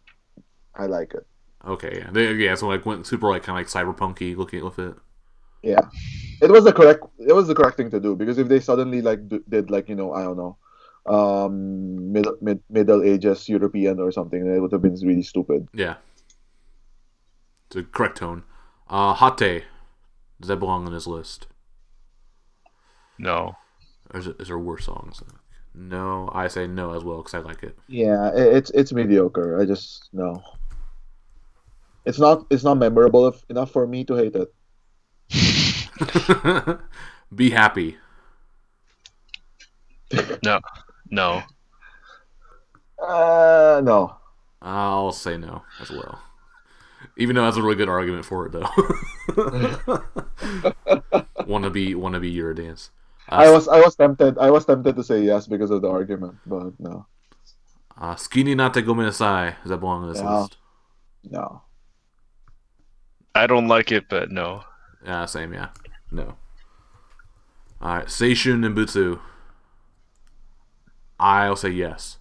I like it. Okay, yeah. So went super kind of cyberpunky looking with it. Yeah, it was the correct thing to do because if they suddenly did I don't know, Middle Ages European or something, it would have been really stupid. Yeah, it's a correct tone. Hate, does that belong on this list? No. Or is there worse songs? No, I say no as well because I like it. Yeah, it's mediocre. I just no. It's not memorable enough for me to hate it. Be happy. No. No. I'll say no as well. Even though that's a really good argument for it, though. wanna be Eurodance. I was tempted to say yes because of the argument, but no. Skini Nate Gomenasai, does that belong on this list? No. I don't like it, but no. Yeah, same, yeah. No. Alright, Seishun Nimbutsu. I'll say yes.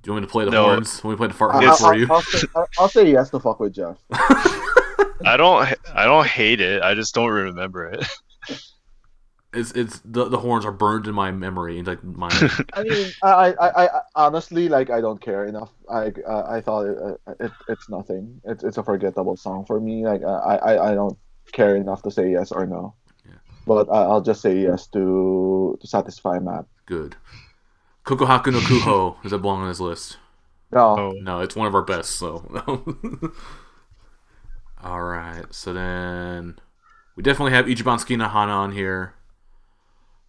Do you want me to play the No. horns? When we play the fart I, horns It's- for you? I'll say yes to fuck with Jeff. I don't hate it. I just don't remember it. It's the horns are burned in my memory, like my. I mean, I honestly like I don't care enough. I thought it's nothing. It's a forgettable song for me. Like I don't care enough to say yes or no. Yeah. But I'll just say yes to satisfy Matt. Good. Kokohaku no Kuho, does that belong on this list? No. Oh. No, it's one of our best, so no. Alright, so then we definitely have Ichiban Suki na Hana on here.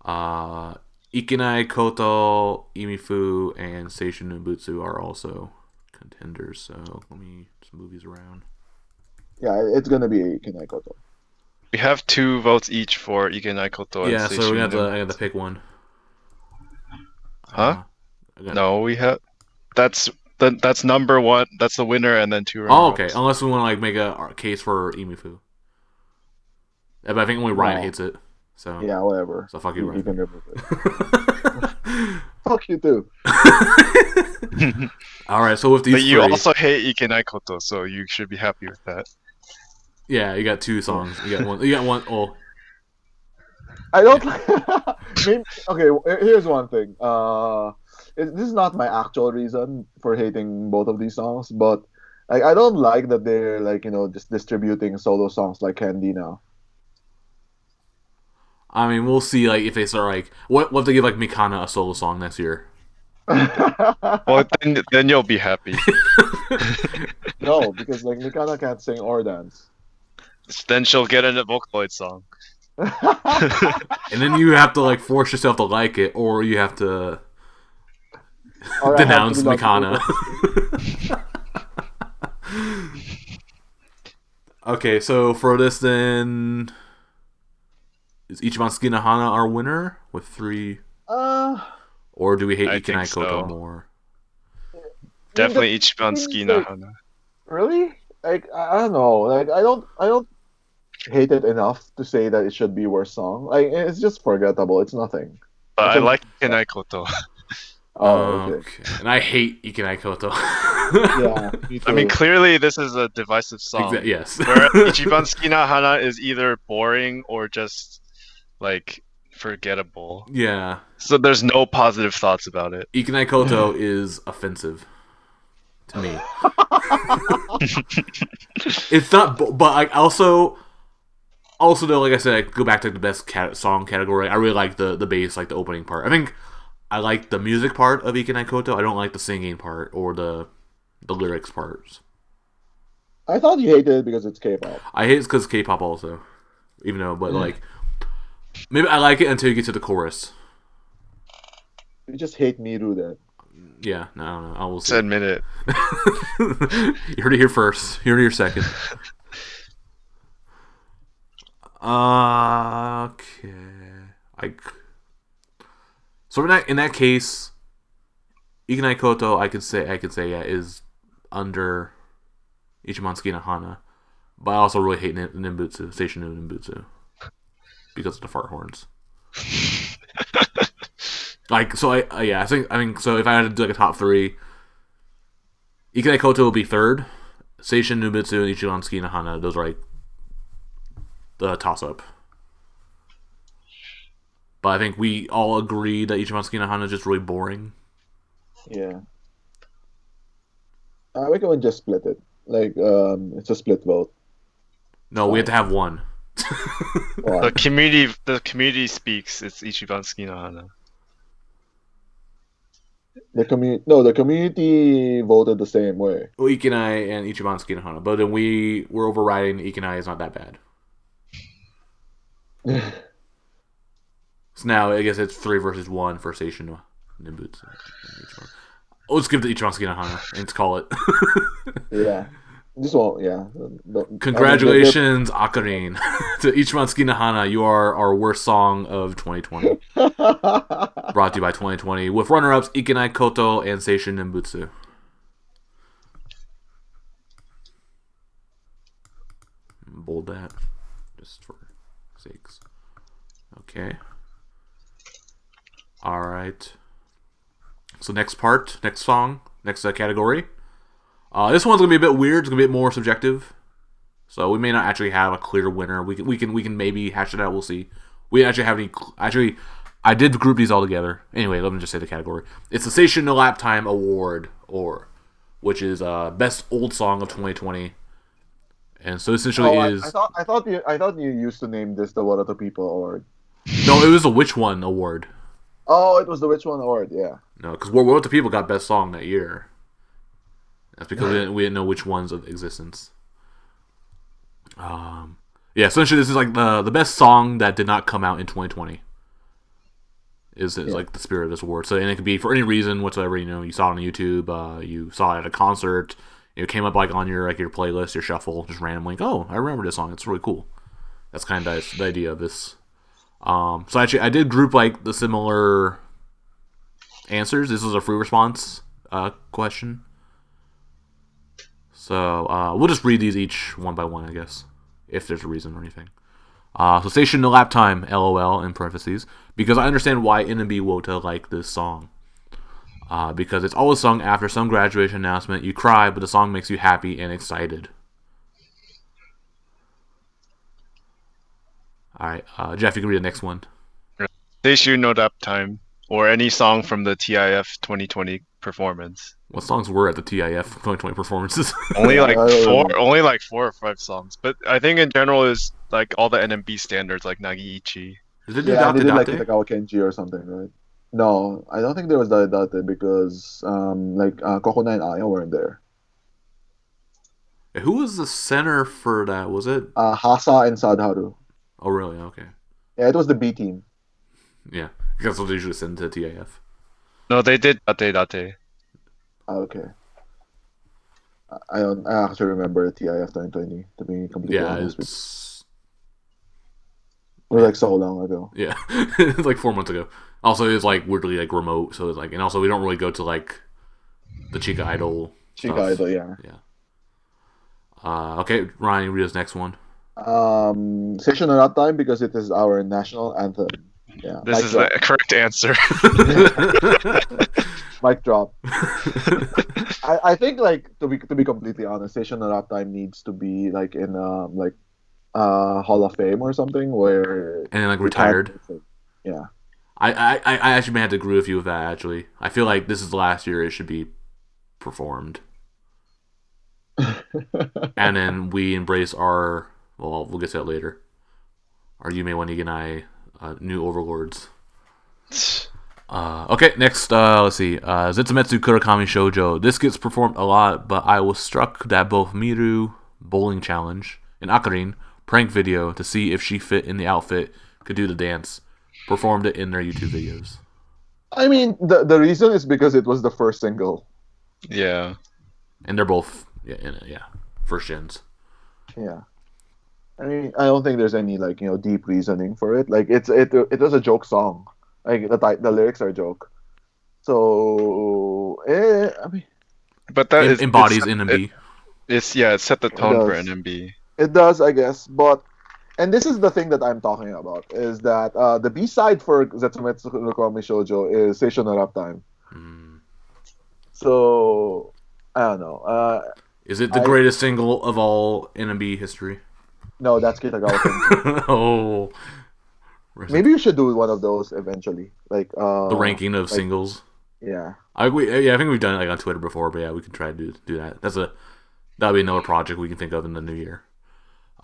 Ikenai Koto, Imifu, and Seishun Nubutsu are also contenders, so let me just move these around. Yeah, it's gonna be Ikenai Koto. We have 2 votes each for Ikenai Koto and Yeah, so I Seishun. have to pick one. Huh? I got- No, we have. That's number 1. That's the winner, and then 2 Oh, okay. runner-ups. Unless we want to like make a case for Imifu. Yeah, but I think only Ryan No. hates it. So Yeah, whatever. So fuck you, You Ryan. can remove it. Fuck you too. All right, so with these But you three, also hate Ikenai Koto, so you should be happy with that. yeah, you got 2 songs. You got one. You got one. Oh, I don't. Maybe, okay, here's one thing. This is not my actual reason for hating both of these songs, but like I don't like that they're like just distributing solo songs like Candy now. I mean, we'll see. Like if they start like what if they give like Mikana a solo song next year? Well, then you'll be happy. No, because like Mikana can't sing or dance. Then she'll get in a Vocaloid song. And then you have to like force yourself to like it, or you have to Or I have denounce to be like- Mikana. Okay, so for this then, is Ichiban Suki na Hana our winner with 3, or do we hate I Ikenai think Koto so. more? Definitely Ichiban thing is, Suki na like, Hana. Really? Like I don't know. Like I don't hate it enough to say that it should be worst song. Like it's just forgettable. It's nothing. But It's I a- like Ikenai Koto. Oh, okay. And I hate Ikenai Koto. Yeah. Me I mean, too. clearly this is a divisive song. Yes. Where Ichiban Suki na Hana is either boring or just like forgettable. Yeah. So there's no positive thoughts about it. Ikenai Koto is offensive to me. It's not, but like also though, like I said, I go back to the best song category. I really like the bass, like the opening part. I think I like the music part of Ikenai Koto. I don't like the singing part or the lyrics parts. I thought you hated it because it's K-pop. I hate it because K-pop also, even though, but like maybe I like it until you get to the chorus. You just hate Miru then. Yeah, no, I don't know. I will Just see. admit it. You heard it here first. You heard it here second. Okay. So in that case, Ikenai Koto, I could say yeah is under Ichiban Suki na Hana, but I also really hate Nimbutsu, Seishun Nimbutsu, because of the fart horns. Like so, I think so. If I had to do like a top 3, Ikenai Koto will be 3rd. Seishun Nubutsu and Ichiban Suki na Hana, those are like the toss up. But I think we all agree that Ichiban Suki na Hana is just really boring. Yeah. We can just split it. Like it's a split vote. No, we have to have one. Or- The community speaks. It's Ichiban Suki na Hana. the community voted the same way. Well, Ikenai and Ichiban Suki na Hana, but then we're overriding Ikenai is not that bad. So now I guess it's 3 versus 1 for Seishun no Nimbutsu. Let's give it to Ichiban Suki na Hana and let's call it. Yeah. Just won't. Yeah. Congratulations, Akarin, to Ichiban Suki na Hana. You are our worst song of 2020. Brought to you by 2020 with runner-ups Ikenai Koto and Seishun Nimbutsu. Bold that, just for sakes. Okay. All right. So next song Next category. This one's gonna be a bit weird. It's gonna be a bit more subjective. So we may not actually have a clear winner. We can maybe hash it out. We'll see. We actually have any. Actually, I did group these all together. Anyway, let me just say the category. It's the Seishun No Lap Time Award, which is best old song of 2020. And so essentially is. I thought you used to name this the What Are the People Award. No, it was a Which One Award. Oh, it was the Which One Award. Yeah. No, because What Are the People got best song that year. That's because we didn't know which ones of existence. Yeah, essentially this is like the best song that did not come out in 2020. Is like the spirit of this award. So, and it could be for any reason whatsoever. You saw it on YouTube. You saw it at a concert. It came up like on your playlist, your shuffle, just randomly. Oh, I remember this song. It's really cool. That's kind of the idea of this. So actually, I did group like the similar answers. This was a free response question. So we'll just read these each one by one, I guess, if there's a reason or anything. So Station No Lap Time, LOL, in parentheses, because I understand why NMB Wota like this song. Because it's always sung after some graduation announcement. You cry, but the song makes you happy and excited. Alright, Jeff, you can read the next one. Seishun No Lap Time, or any song from the TIF 2020 performance. What songs were at the TIF 2020 performances? Only like 4 or 5 songs. But I think in general is like all the NMB standards like Nagiichi. Did they do Yeah, they did like Date? Kitagawa Kenji or something, right? No, I don't think there was Date because Kokona and Aya weren't there. Who was the center for that? Was it? Hasa and Sadharu. Oh, really? Okay. Yeah, it was the B team. Yeah, because what they usually send to TIF. No, they did Date. Okay. I actually remember TIF 2020 to be completely honest with you. It was like so long ago. Yeah, it's like 4 months ago. Also, it's like weirdly like remote, so it's like, and also we don't really go to like the Chica Idol. Idol, yeah. Yeah. Okay, Ryan, you read this next one. Seishun No Lap Time because it is our national anthem. Yeah. This is the correct answer. Mic drop. I think like to be completely honest, Seishun No Lap Time needs to be like in Hall of Fame or something where and then like retired. Yeah. I actually may have to agree with you with that. Actually, I feel like this is the last year it should be performed. And then we embrace our we'll get to that later. Our Yume Waniganai new overlords. Okay, next, let's see. Zetsumetsu Kurakami Shoujo. This gets performed a lot, but I was struck that both Miru, Bowling Challenge, and Akarin, prank video to see if she fit in the outfit, could do the dance, performed it in their YouTube videos. I mean, the reason is because it was the first single. Yeah. And they're both, first gens. Yeah. I mean, I don't think there's any deep reasoning for it. Like it was a joke song. Like the lyrics are a joke. So I mean, but that embodies NMB. It set the tone for NMB. It does, I guess. And this is the thing that I'm talking about is that the B side for Zetsumetsu Kurakami Shoujo is Seishun No Lap Time. So I don't know. Is it the greatest single of all NMB history? No, that's Kitagawa. Oh. Maybe you should do one of those eventually, like the ranking of singles. Yeah. I think we've done it like on Twitter before, but yeah, we can try to do that. That'll be another project we can think of in the new year.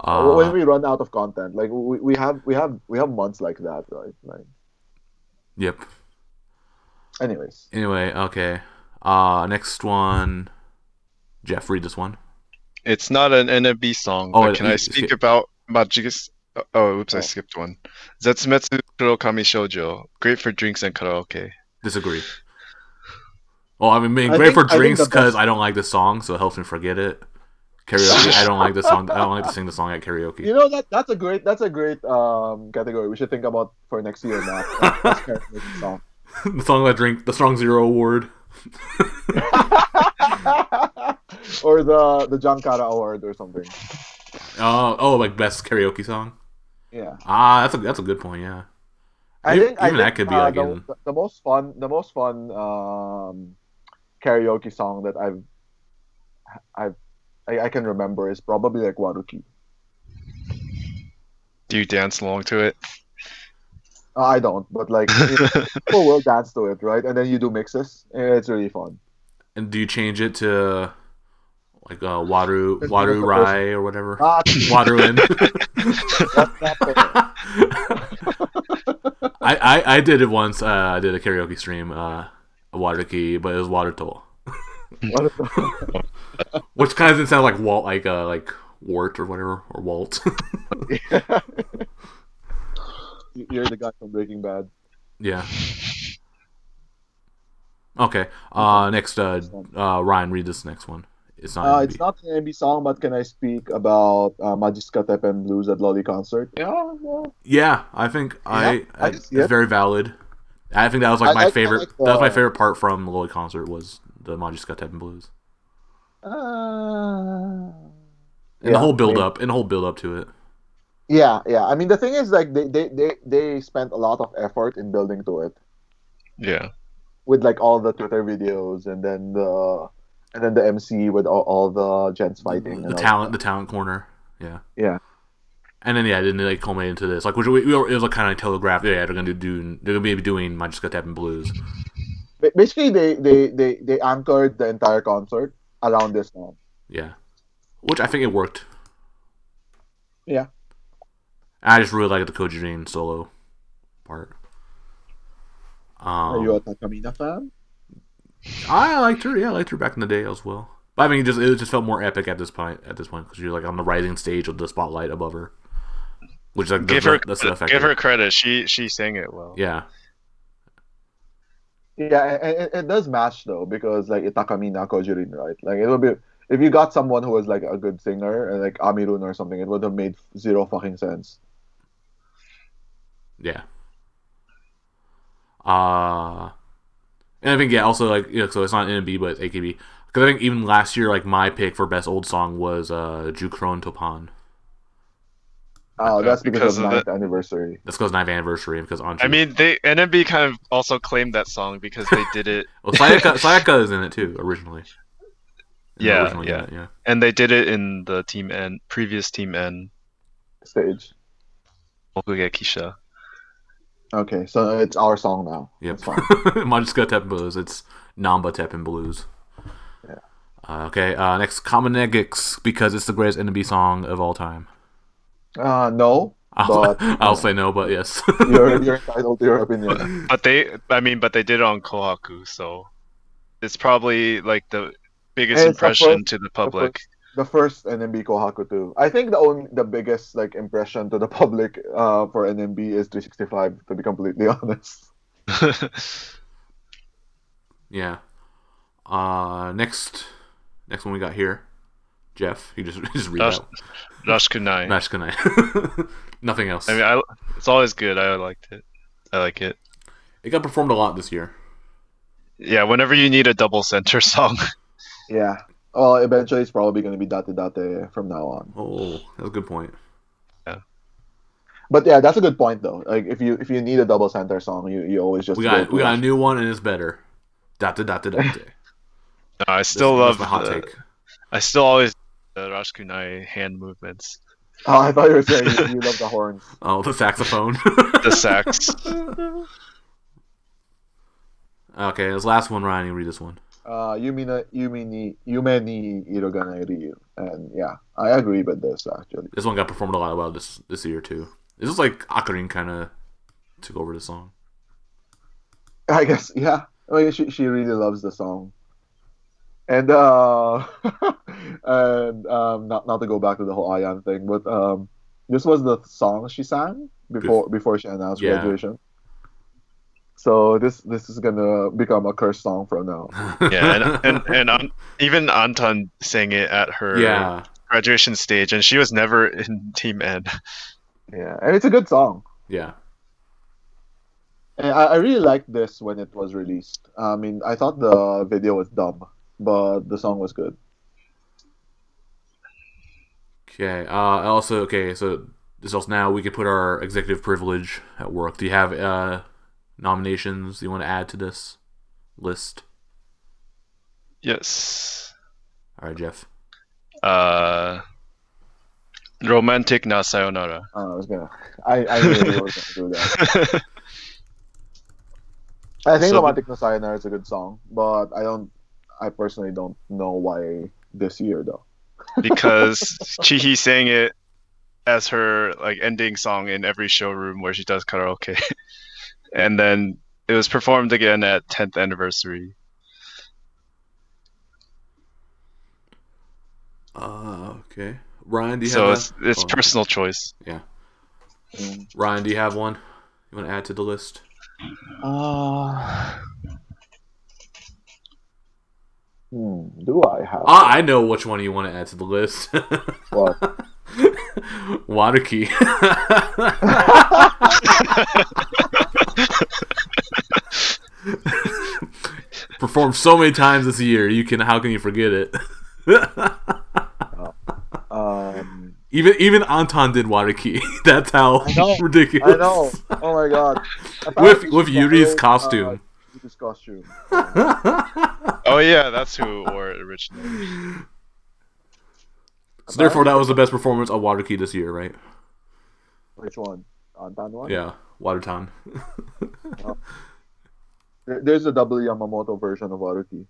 When we run out of content, like we have months like that, right? Like. Yep. Anyway, okay. Next one. Jeff, read this one. It's not an NMB song, but can I speak about Majigus? Oh, oops, I skipped one. Zetsumetsu Kurokami Shoujo. Great for drinks and karaoke. Disagree. Well, I mean, great for drinks because I don't like this song, so it helps me forget it. Karaoke, I don't like this song. I don't like to sing the song at karaoke. You know that's a great category we should think about for next year. That song. The Strong Zero Award. Or the Jankara Award or something. Like best karaoke song. Yeah. That's a good point. Yeah. I think that could be like the most fun karaoke song that I've I can remember is probably like Waruki. Do you dance along to it? I don't, but like people will dance to it, right? And then you do mixes. It's really fun. And do you change it to like Waru Just give us the first. Rai or whatever? Ah, Water in. that's not fair. I did it once. I did a karaoke stream, a water key, but it was water toll, What is the- which kind of didn't sound like Walt, like Wart or whatever, or Walt. You're the guy from Breaking Bad. Yeah. Okay. Next, Ryan, read this next one. It's not. NMB. It's not an NMB song, but can I speak about Magiska Tepen Blues at Lolly concert? Yeah, Yeah, I think it's very valid. I think that was like my favorite. like that was my favorite part from the Lolly concert was the Magiska Tepen Blues. And the whole build up to it. Yeah. I mean, the thing is, like, they spent a lot of effort in building to it Yeah. with like all the Twitter videos, and then the MC with all the gents fighting. The talent corner. Yeah. Yeah. And then didn't they culminate into this? Like, it was like kind of telegraphed. Yeah, they're gonna be doing Magiska Tepen Blues. Basically, they anchored the entire concert around this song. Yeah, which I think it worked. Yeah. I just really like the Kojin solo part. Are you a Takamina fan? I liked her. Yeah, I liked her back in the day as well. But I mean, it just felt more epic at this point because you're like on the rising stage with the spotlight above her, which like give her credit. She sang it well. Yeah. Yeah, and it does match though, because like Itakamina Kojirin, right? Like it would be if you got someone who was like a good singer and like Amirun or something, it would have made zero fucking sense. Yeah. And I think also like so it's not NMB but it's AKB, because I think even last year like my pick for best old song was Jukron Topan. Oh, that's because of 9th anniversary. That's because 9th anniversary and because Anju. I mean, NMB kind of also claimed that song because they did it. Well, Sayaka is in it too originally. Yeah. And they did it in the previous Team N stage. Mokugekisha. Okay, so it's our song now. Yep. Magiska Tepen Blues. It's Namba Tepen Blues. Yeah. Okay. Next, Common Negix, because it's the greatest NMB song of all time. No. I'll say no, but yes. you're entitled to your opinion. But they did it on Kohaku, so it's probably like the biggest impression to the public. The first NMB Kohaku too. I think the biggest like impression to the public for NMB is 365. To be completely honest. Yeah. Next one we got here, Jeff. You just read that. Rashkunai. Rashkunai. Nothing else. I mean, it's always good. I liked it. I like it. It got performed a lot this year. Yeah, whenever you need a double center song. Yeah. Well, eventually it's probably going to be Date Date from now on. Oh, that's a good point. Yeah. But yeah, that's a good point though. Like if you need a double center song, you always just we got a new one and it's better. Date. I still love my hot take. I still always the Rashkunai hand movements. Oh, I thought you were saying you love the horns. Oh, the saxophone. The sax. Okay, this last one, Ryan. You read this one. Yume ni Iroganai Ryu. And yeah, I agree with this actually. This one got performed a lot this year too. This is like Akarin kind of took over the song. I guess, yeah. I mean, she really loves the song. And not to go back to the whole Ayan thing, but this was the song she sang before she announced graduation. So this is gonna become a cursed song from now. Yeah, and even Anton sang it at her graduation stage, and she was never in Team N. Yeah, and it's a good song. Yeah. And I really liked this when it was released. I mean, I thought the video was dumb, but the song was good. Okay. So this also now we can put our executive privilege at work. Do you have nominations you want to add to this list? Yes. All right, Jeff. Romantic na sayonara. I knew you were gonna do that. I think So Romantic No Sayonara is a good song, but I personally don't know why this year though. because Chihi sang it as her like ending song in every showroom where she does karaoke, and then it was performed again at 10th anniversary. Okay. Ryan, do you So have that? it's personal choice. Yeah. Mm. Ryan, do you have one you want to add to the list? Do I have? I know which one you want to add to the list. What? Waterkey. Performed so many times this year. How can you forget it? Even Anton did Waterkey. That's how ridiculous. I know. Oh my god. With Yuri's costume. Yuri's costume. Oh yeah, that's who wore it originally. So therefore, that was the best performance of Waterkey this year, right? Which one? Antan one? Yeah, Waterton. There's a double Yamamoto version of Waterkey.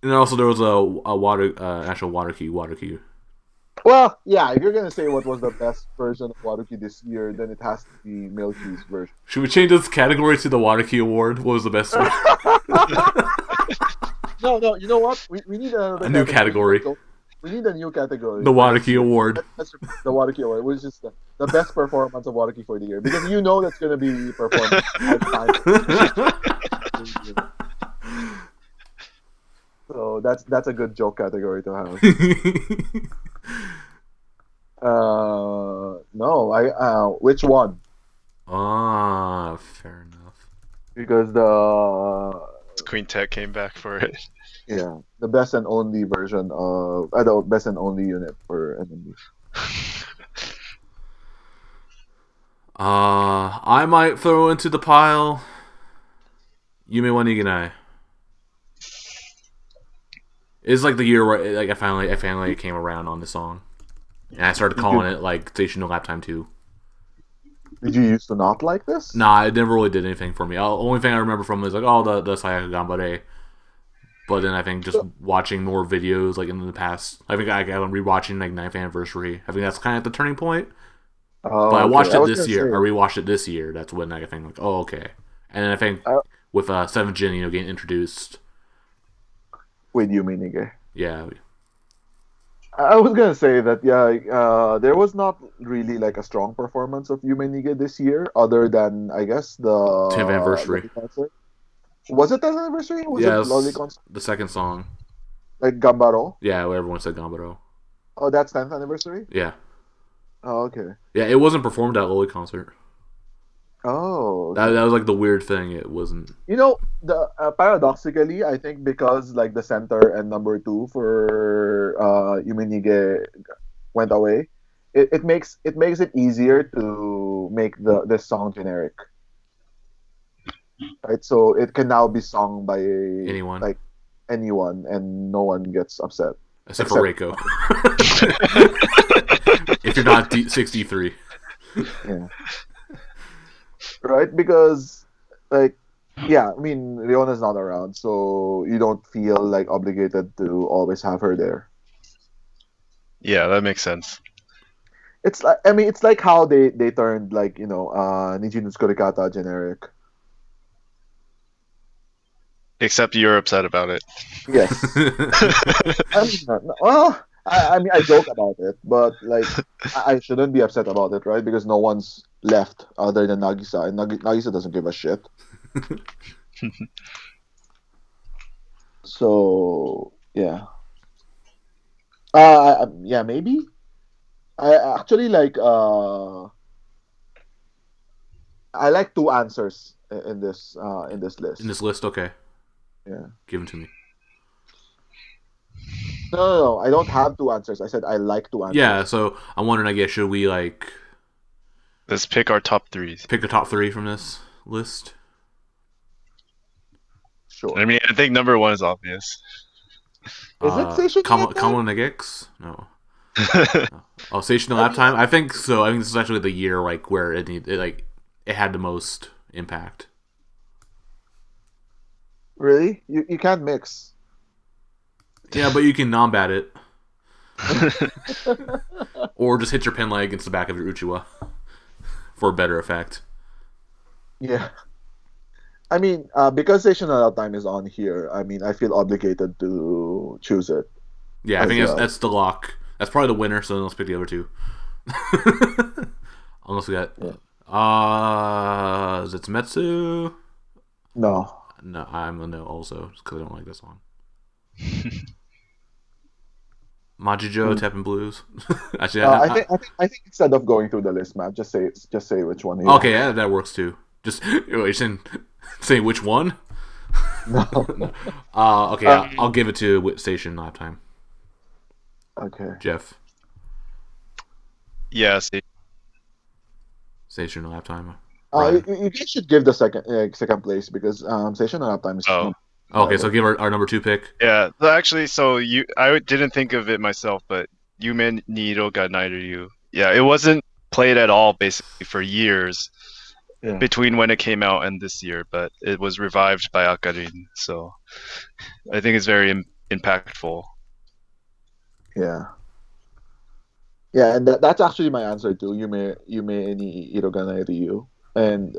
And also there was a actual Waterkey. Well, yeah, if you're gonna say what was the best version of Waterkey this year, then it has to be Milky's version. Should we change this category to the Waterkey Award? What was the best one? No, you know what? We need a new category. We need a new category. The Waterkey Award. The Waterkey Award, which is the best performance of Waterkey for the year. Because you know that's going to be performance. So that's a good joke category to have. No, which one? Fair enough. Because the Quintet came back for it. Yeah, the best and only version of the best and only unit for NMB. I might throw into the pile Yume wa Nigenai. It's like the year where like I finally came around on the song, and I started calling it like Seishun no Lap Time 2. Did you used to not like this? Nah, it never really did anything for me. The only thing I remember from it is like, the Sayaka Gambare. But then I think just watching more videos like in the past, I think I'm rewatching like 9th anniversary. I think that's kind of the turning point. But I watched it this year. I rewatched it this year. That's when I think like, oh okay. And then I think with 7th Gen, getting introduced. With Yume Nige. Yeah. I was gonna say that there was not really like a strong performance of Yume Nige this year, other than I guess the 10th anniversary. Was it 10th anniversary? Was it Lolly concert? The second song. Like Gambaro? Yeah, where everyone said Gambaro. Oh, that's 10th anniversary? Yeah. Oh, okay. Yeah, it wasn't performed at Lolly concert. Oh. Okay. That was like the weird thing. It wasn't. Paradoxically, I think because like the center and number 2 for Yume Nige went away, it makes it easier to make this song generic. Right, so it can now be sung by anyone, and no one gets upset. Except for Reiko. If you're not 63. Yeah. Right, because Riona's not around, so you don't feel like obligated to always have her there. Yeah, that makes sense. It's like how they turned Niji no Tsukurikata generic. Except you're upset about it. Yes. I joke about it, but like I shouldn't be upset about it, right? Because no one's left other than Nagisa, and Nagisa doesn't give a shit. So yeah. Maybe. I actually like. I like 2 answers in this list. In this list, okay. Yeah. Give them to me. No, I don't have 2 answers. I said I like 2 answers. Yeah, so I'm wondering, I guess, should we let's pick our top 3s. Pick a top 3 from this list? Sure. I mean, I think number 1 is obvious. Is it Seishun no Lap Kamo Time? Negeks? No. Oh, Seishun no Lap Time? I think so. I think this is actually the year like where it had the most impact. Really? You can't mix. Yeah, but you can non-bat it. Or just hit your pen leg against the back of your Uchiwa for a better effect. Yeah. I mean, because Seishun no Lap Time is on here, I mean, I feel obligated to choose it Yeah, I as think well. that's the lock. That's probably the winner, so then let's pick the other two. Unless we got Zetsumetsu. No. No, I'm a no also, just because I don't like this song. Majijo, Teppen Blues. Actually, I think instead of going through the list, Matt, just say which one you okay, want. yeah, that works too. Just you're saying which one? No. No. Okay, I'll give it to Station Lap Time. Okay. Jeff, Yeah, see. Station Lap Time. You guys should give the second place because Seishun no Lap Time is Oh. Okay, so give our number 2 pick. Yeah, so actually, I didn't think of it myself, but Yume ni Iro ga Nairu. Yeah, it wasn't played at all basically for years Yeah. between when it came out and this year, but it was revived by Akarin, so I think it's very impactful. Yeah. Yeah, and that's actually my answer too. Yume ni Irogana Ryu, and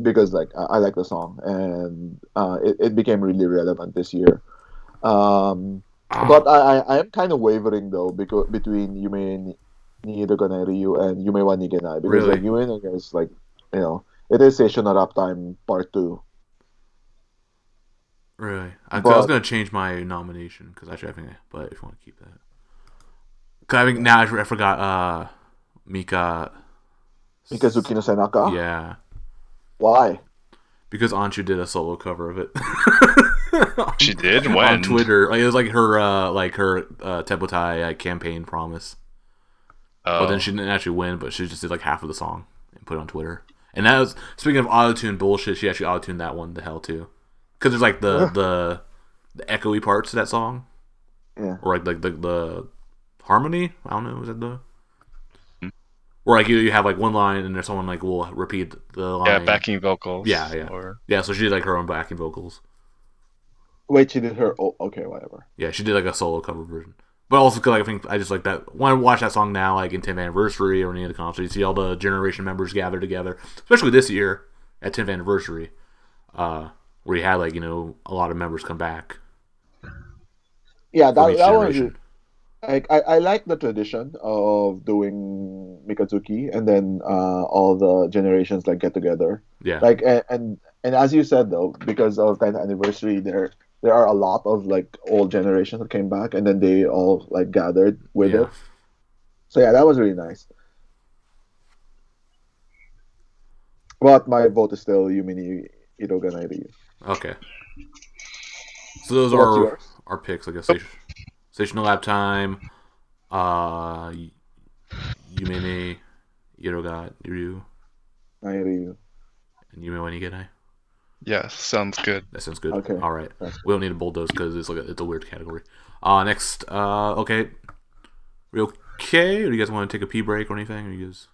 because like I like the song, and it became really relevant this year. But I am kind of wavering though because between Yume ni Irogana Ryu and Yume wa Nigenai because Really? like Yume ni is like it is Seishun no Rap Time Part 2. Really? I was gonna change my nomination because actually I think, but if you want to keep that, because I think now I forgot Mikazuki no Senaka. Yeah, Why? because Anshu did a solo cover of it. She did? When? On Twitter, it was like her Tepotai campaign promise. Oh. But then she didn't actually win, but she just did like half of the song and put it on Twitter. And that was, speaking of auto-tune bullshit, she actually auto-tuned that one to hell too. Because there's like the echoey parts to that song. Yeah. Or like the harmony. I don't know. Is that the? Or like you have like one line and there's someone like will repeat the line. Yeah, backing vocals. Yeah. Yeah, so she did like her own backing vocals. Wait, she did her. Oh, okay, whatever. Yeah, she did like a solo cover version. But also because I think I just like that. When I watch that song now, like in 10th anniversary or any of the concerts, you see all the generation members gather together, especially this year at 10th anniversary, where you had like a lot of members come back. Yeah, from each that was generation. I like the tradition of doing Mikazuki and then all the generations like get together. Yeah, Like and as you said though, because of 10th anniversary, there are a lot of like old generations that came back and then they all like gathered with yeah. it. So yeah, that was really nice. But my vote is still Yumini Irogana Ryu. Okay. So those So what's are yours? our picks. I guess Station Lap Time, Yumene, Iroga, Ryu, Ryu. and Yume wa Nigenai. Yeah, sounds good. That sounds good. Okay. All right. That's We don't need to bulldoze because it's it's a weird category. Next. Okay. We okay? Or do you guys want to take a pee break or anything? Or you guys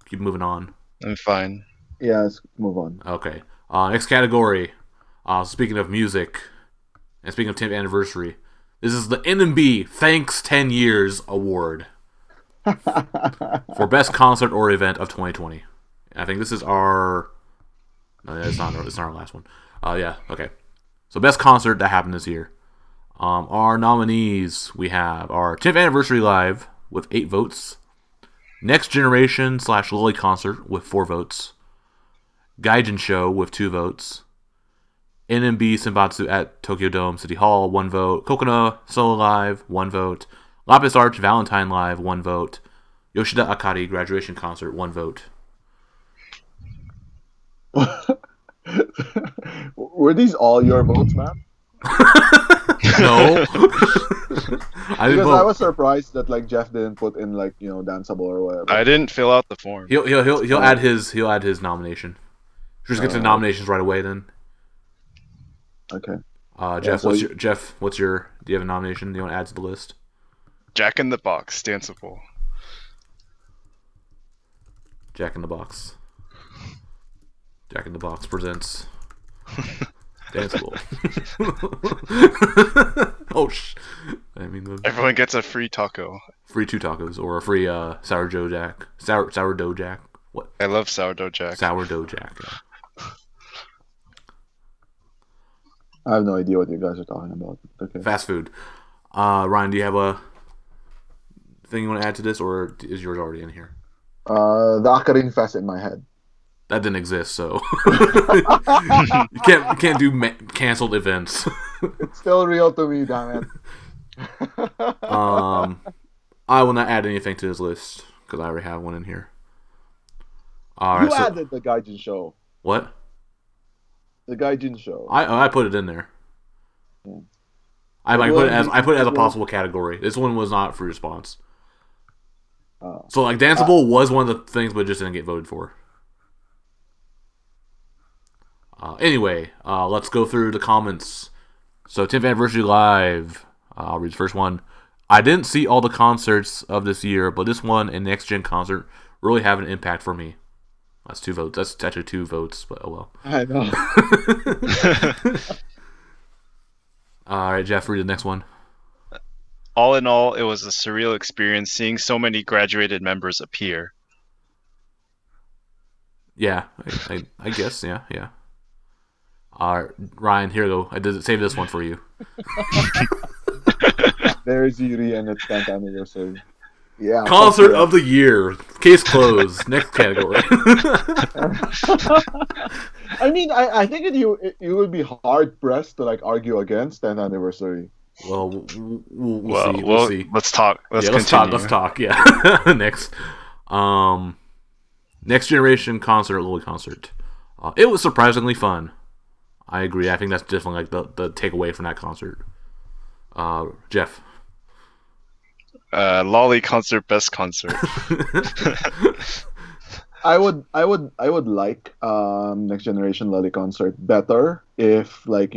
keep moving on? I'm fine. Yeah, let's move on. Okay. Next category. Speaking of music, and speaking of 10th anniversary, this is the NMB Thanks 10 Years Award for Best Concert or Event of 2020. I think this is our. No, it's not our last one. Yeah, okay. So best concert that happened this year. Our nominees, we have our 10th Anniversary Live with 8 votes. Next Generation / Lily Concert with 4 votes. Gaijin Show with 2 votes. NMB Senbatsu at Tokyo Dome City Hall, 1 vote. Kokona Solo Live, 1 vote. Lapis Arch Valentine Live, 1 vote. Yoshida Akari Graduation Concert, 1 vote. Were these all your votes, man? No. I didn't Because I vote. was surprised that like Jeff didn't put in like danceable or whatever. I didn't fill out the form. He'll add his nomination. Should we just get to the nominations right away then? Okay. Jeff, so what's your? Do you have a nomination? Do you want to add to the list? Jack in the Box, danceable. Jack in the Box. Jack in the Box presents danceable. Oh I mean, everyone gets a free taco. Free 2 tacos or a free sourdough jack. Sourdough jack. What? I love sourdough jack. Sourdough jack. Yeah. I have no idea what you guys are talking about. Okay. Fast food. Ryan, do you have a thing you want to add to this, or is yours already in here? The Akarin Fest in my head. That didn't exist, so you can't do canceled events. It's still real to me, damn it. I will not add anything to this list because I already have one in here. All You right, added the Gaijin show. What? The Gaijin show. I put it in there. Yeah. I put it as a possible category. This one was not free response. So like danceable was one of the things, but it just didn't get voted for. Anyway, let's go through the comments. So 10th Anniversary Live. I'll read the first one. I didn't see all the concerts of this year, but this one and Next Gen concert really have an impact for me. That's 2 votes. That's actually 2 votes, but oh well. I know. All right, Jeff, read the next one. All in all, it was a surreal experience seeing so many graduated members appear. Yeah, I guess, yeah. Ryan, here you go. I did save this one for you. There's Yuri and its 10th anniversary. Yeah. Concert of the year. Case closed. Next category. I mean, I think you would be hard pressed to like argue against 10th anniversary. Well, we'll see. Let's talk. Let's talk. Yeah. Next. Next Generation concert, Lily concert. It was surprisingly fun. I agree. I think that's definitely like the takeaway from that concert. Jeff. Lolly concert, best concert. I would like Next Generation Lolly concert better if like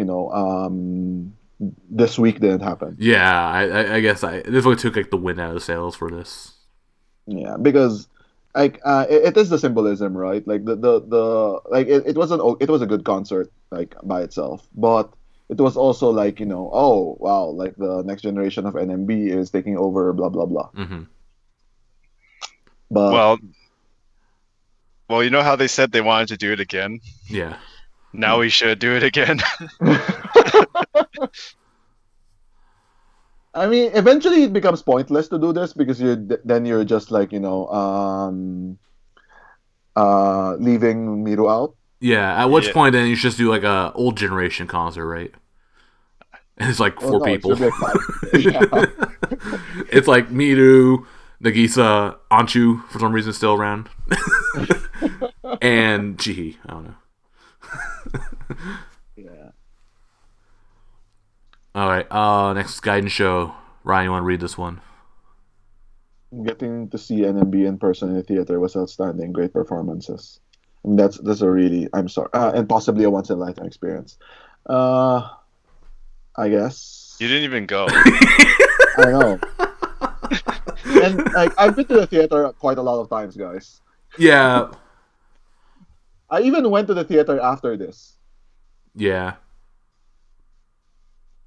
this week didn't happen. Yeah, I guess this one took like the win out of the sales for this. Yeah, because like it is the symbolism, right? Like the like it was a good concert like by itself, but it was also like oh wow, like the next generation of NMB is taking over, blah blah blah. Mm-hmm. But well, you know how they said they wanted to do it again? Yeah. Now we should do it again. I mean, eventually it becomes pointless to do this because you're just like leaving Miru out. Yeah, at which point then you should just do like a old generation concert, right? And it's like 4 people. It's like Miru, Nagisa, Anchu for some reason still around, and Chihi. I don't know. Yeah. All right. Next guidance show. Ryan, you want to read this one? Getting to see NMB in person in the theater was outstanding. Great performances. And that's a really, I'm sorry, and possibly a once in a lifetime experience. I guess. You didn't even go. I know. And like I've been to the theater quite a lot of times, guys. Yeah. I even went to the theater after this. Yeah.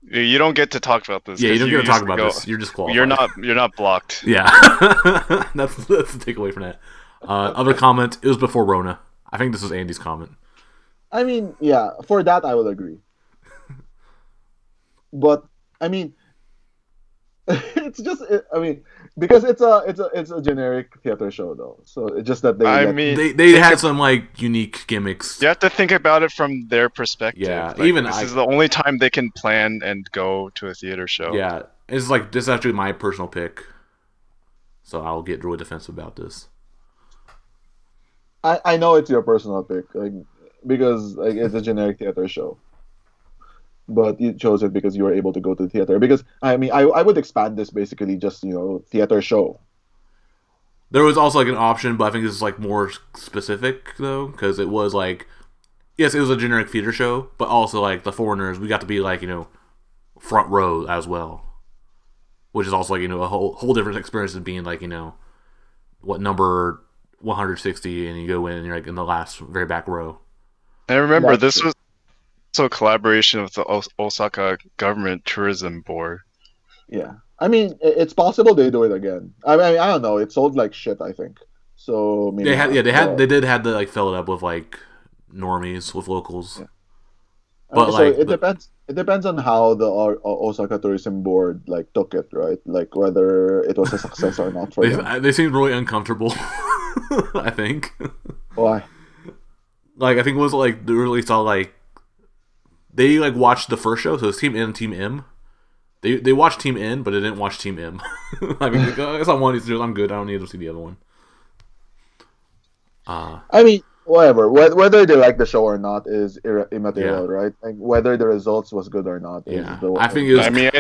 You don't get to talk about this. Yeah, you don't get to talk about this. You're just qualified. You're not blocked. Yeah. that's the takeaway from that. Other comment, it was before Rona. I think this was Andy's comment. I mean, yeah, for that I will agree. But I mean, it's just because it's a generic theater show though. So it's just that they had some like unique gimmicks. You have to think about it from their perspective. Yeah, like, this is the only time they can plan and go to a theater show. Yeah, this is actually my personal pick. So I'll get really defensive about this. I know it's your personal pick, like because like it's a generic theater show. But you chose it because you were able to go to the theater. Because I mean, I would expand this basically just theater show. There was also like an option, but I think this is like more specific though, because it was like yes, it was a generic theater show, but also like the foreigners, we got to be like front row as well, which is also like a whole different experience than being like what number 160 and you go in and you're like in the last very back row. I remember That's this was also a collaboration with the Osaka Government Tourism Board. Yeah. I mean, it's possible they do it again. I mean, I don't know. It sold like shit, I think. So maybe They had not, but, they did have to like fill it up with like normies with locals, yeah. but So like it depends. It depends on how the Osaka Tourism Board like took it, right? Like whether it was a success or not for them. they seemed really uncomfortable. I think. Why? Like I think it was like they really saw like they like watched the first show, so it's Team N and Team M. They watched Team N, but they didn't watch Team M. I mean, like, I guess I want these to do. I'm good. I don't need to see the other one. I mean, whatever. Whether they like the show or not is immaterial, Yeah. right? Like whether the results was good or not is Yeah, the. I think it was. I mean,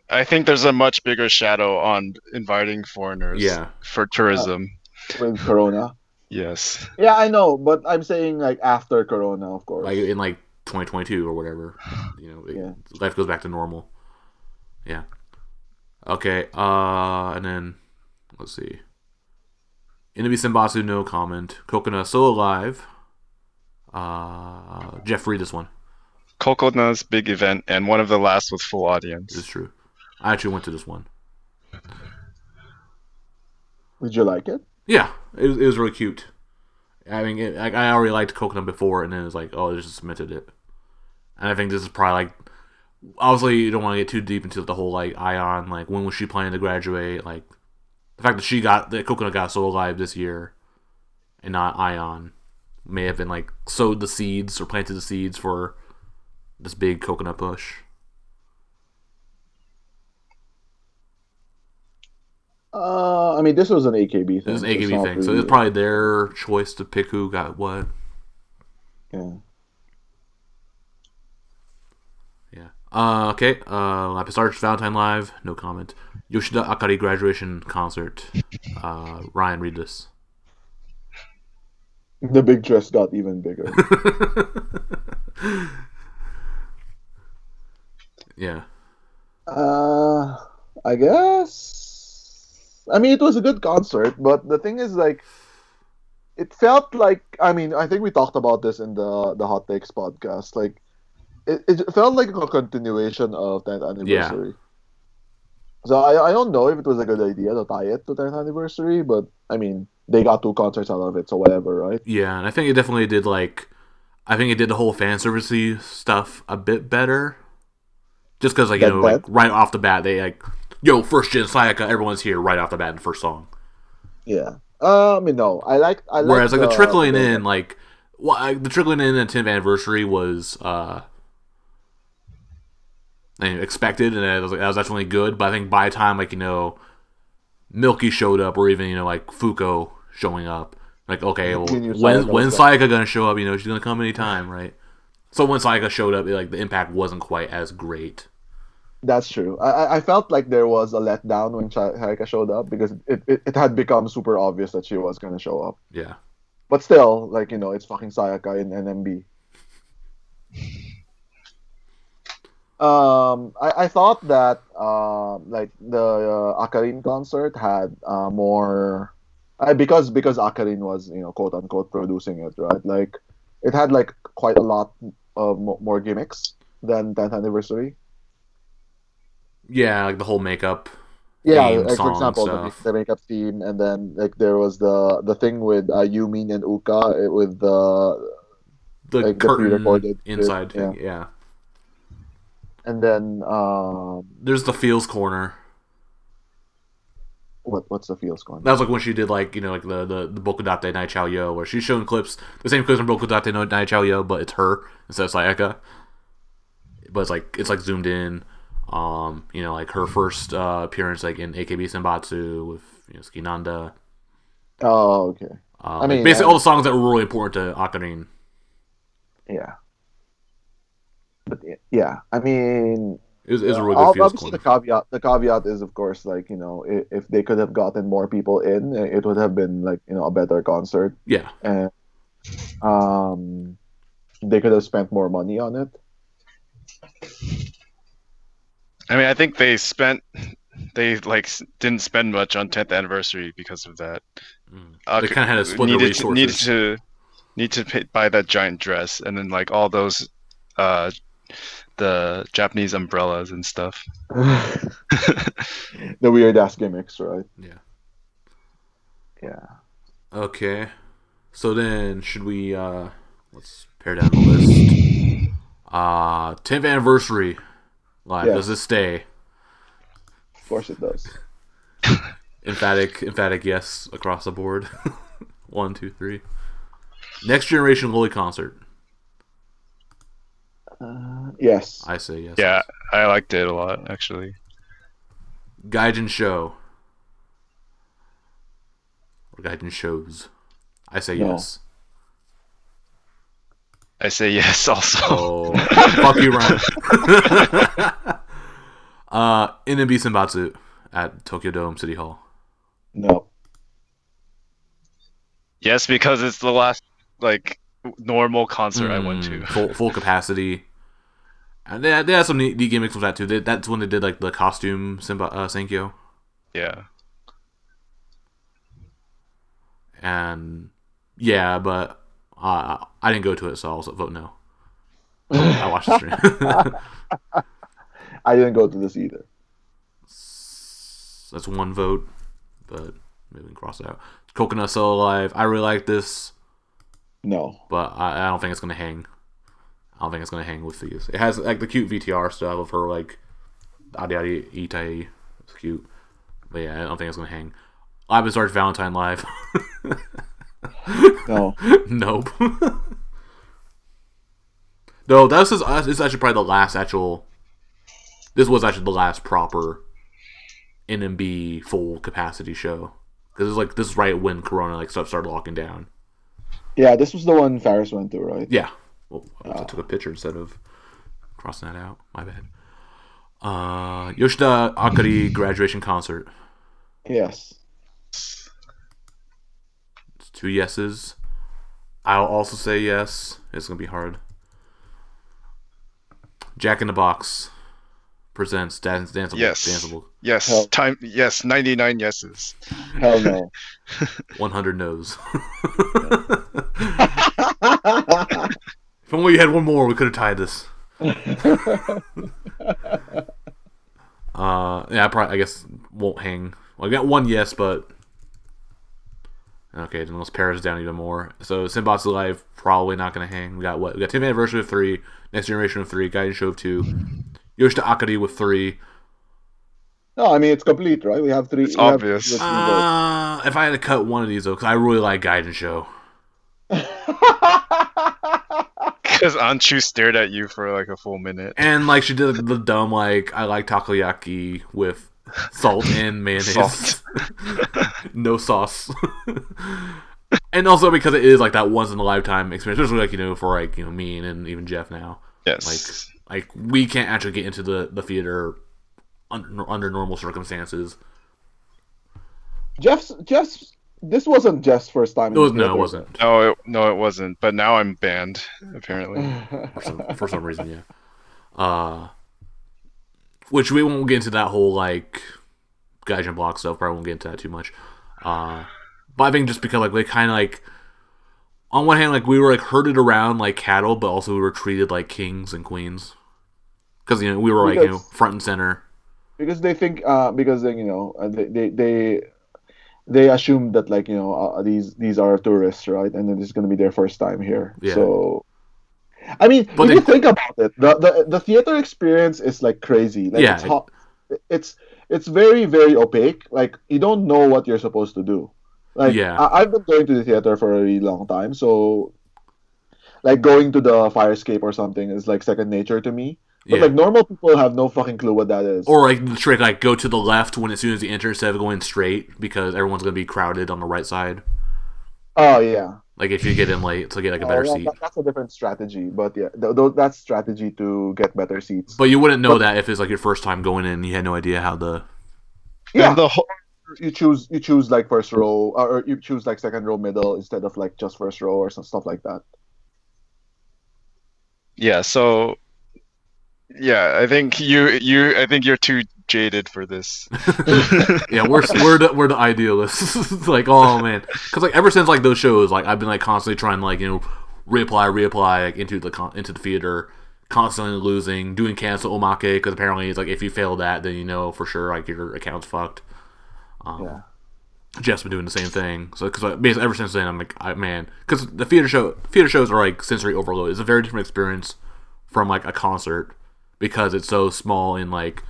I think there's a much bigger shadow on inviting foreigners Yeah. for tourism. With Corona. Yes. Yeah, I know, but I'm saying like after Corona, of course. Like in like 2022 or whatever, Yeah. life goes back to normal. Yeah. Okay. And then let's see. NMB Senbatsu, no comment. Coconut still alive. Jeff, read this one. Kokona's big event and one of the last with full This audience. is true. I actually went to this one. Did you like it? Yeah, it was really cute. I mean, I already liked Coconut before, and then it was like, oh, they just cemented it. And I think this is probably like, obviously, you don't want to get too deep into the whole like Ion, like when was she planning to graduate? Like the fact that Coconut got so alive this year, and not Ion, may have been like sowed the seeds or planted the seeds for this big Coconut push. I mean, this was an AKB thing. This is an so it's AKB not thing, so really- it's probably their choice to pick who got what. Yeah. Yeah. Okay. Lapis Arch Valentine Live. No comment. Yoshida Akari graduation concert. Ryan, read this. The big dress got even bigger. Yeah. I guess. I mean, it was a good concert, but the thing is, like, it felt like. I mean, I think we talked about this in the Hot Takes podcast. Like, it felt like a continuation of 10th anniversary. So I don't know if it was a good idea to tie it to 10th anniversary, but I mean, they got 2 concerts out of it, so whatever, right? Yeah, and I think it definitely did like. I think it did the whole fan servicey stuff a bit better. Just because, like, you know, like right off the bat, they like, yo, first gen Sayaka, everyone's here right off the bat in the first song. Yeah. I mean, no, I like. Whereas, like, the trickling in, like, the trickling in the 10th anniversary was expected, and that was definitely good. But I think by the time, like, Milky showed up, or even like Fuko showing up, like, okay, well, when Sayaka gonna show up? She's gonna come anytime, right? So when Sayaka showed up, like, the impact wasn't quite as great. That's true. I felt like there was a letdown when Sayaka showed up because it had become super obvious that she was going to show up. Yeah. But still, like, it's fucking Sayaka in NMB. I thought that like the Akarin concert had more because Akarin was quote unquote producing it, right? Like it had like quite a lot of more gimmicks than 10th anniversary. Yeah, like the whole makeup. Yeah, theme, like song for example, the makeup theme, and then like there was the thing with Yumin and Uka with the like curtain the pre-recorded inside bit, thing. Yeah. And then there's the feels corner. What's the feels corner? That was like when she did like like the Bokudate Nai Chao Yo, where she's showing clips, the same clips from Bokudate no Nai Chao Yo, but it's her instead of Sayaka. But it's like zoomed in. Like her first appearance like in AKB Senbatsu with Skinanda. Oh, okay. I mean, basically all the songs that were really important to Akarin. Yeah. But yeah, I mean, it was a really good feels obviously corner. the caveat is of course like if they could have gotten more people in, it would have been like a better concert. Yeah. And they could have spent more money on it. I mean, I think they didn't spend much on 10th anniversary because of that. They kind of had to split their resources. Need to buy that giant dress, and then like all those the Japanese umbrellas and stuff. The weird ass gimmicks, right? Yeah. Yeah. Okay. So then, should we let's pare down the list. 10th anniversary live. Yes. Does this stay? Of course it does. Emphatic yes across the board. 1, 2, 3. Next Generation Lily concert. Yes. I say yes. Yeah, I liked it a lot actually. Gaijin show. Or Gaijin shows. I say No. yes. I say yes also. Oh, fuck you, Ryan. NMB Senbatsu at Tokyo Dome City Hall. No. Yes, because it's the last like normal concert I went to. Full capacity. And they had some neat gimmicks with that too. That's when they did like the costume Senkyo. Yeah. And yeah, but I didn't go to it, so I'll also vote no. I watched the stream. I didn't go to this either. That's one vote, but maybe we can cross it out. Coconut Cell Alive. I really like this, No. but I don't think it's gonna hang. I don't think it's gonna hang with these. It has like the cute VTR stuff of her like Adi Itai. It's cute, but yeah, I don't think it's gonna hang. Live is Arch Valentine Live. No. Nope. No, this is actually probably the last actual. This was actually the last proper NMB full capacity show because this is right when Corona like stuff started locking down. Yeah, this was the one Faris went to, right? Yeah. Well, I took a picture instead of crossing that out. My bad. Yoshida Akari graduation concert. Yes. It's 2 yeses. I'll also say yes. It's gonna be hard. Jack in the Box presents Danceable. Yes. Danceable. Yes. Hell. Yes. 99 yeses. Hell no. 100 no's. If only we had one more, we could have tied this. Yeah, I guess won't hang. Well, I got one yes, but okay, then let's pare this down even more. So Senbatsu Live probably not gonna hang. We got 10th anniversary of 3, Next Generation of 3, Gaiden Show of 2, Yoshida Akari with 3. No, I mean it's complete, right? We have 3. It's obvious. If I had to cut one of these though, because I really like Gaiden Show. Because Anchu stared at you for like a full minute. And like she did the dumb like I like takoyaki with salt and mayonnaise. Salt. No sauce. And also because it is like that once in a lifetime experience, especially like for like me and even Jeff now. Yes. Like we can't actually get into the theater under normal circumstances. Jeff's this wasn't Jeff's first time in the theater. No, it wasn't. No, it wasn't. But now I'm banned, apparently. For some reason, yeah. Which we won't get into that whole like Gaijin block stuff. Probably won't get into that too much. But I think just because like they kind of like on one hand like we were like herded around like cattle, but also we were treated like kings and queens because we were like front and center. Because they think because they assume that like these are tourists, right? And then this is going to be their first time here. Yeah. So I mean, if you think about it, the theater experience is like crazy. Like it's very, very opaque. Like you don't know what you're supposed to do. Like I've been going to the theater for a really long time, so like going to the fire escape or something is like second nature to me. But like normal people have no fucking clue what that is. Or like the trick, like go to the left as soon as you enter instead of going straight because everyone's gonna be crowded on the right side. Oh yeah. Like if you get in late to get like a better seat. That's a different strategy, but yeah, that's strategy to get better seats. But you wouldn't know that if it's like your first time going in, you had no idea how the. Yeah. You choose like first row or you choose like second row middle instead of like just first row or some stuff like that. Yeah, so yeah, I think you're too jaded for this. Yeah, we're the idealists. Like, oh man, because like ever since like those shows, like I've been like constantly trying to like reapply like, into the theater, constantly losing, doing cancel omake because apparently it's like if you fail that, then you know for sure like your account's fucked. Yeah. Jeff's been doing the same thing. So because basically ever since then I'm like, man, because the theater shows are like sensory overload. It's a very different experience from like a concert because it's so small and like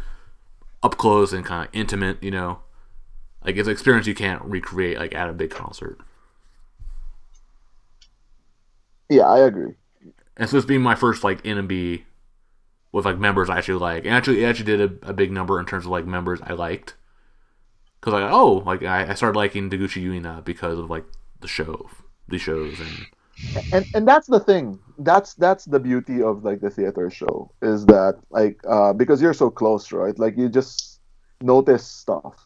up close and kind of intimate. Like it's an experience you can't recreate like at a big concert. Yeah, I agree. And so this being my first like NMB with like members I actually like, and it actually did a big number in terms of like members I liked. Because I started liking Deguchi Yuina because of like these shows, And that's the thing. That's the beauty of like the theater show is that like because you're so close, right? Like you just notice stuff.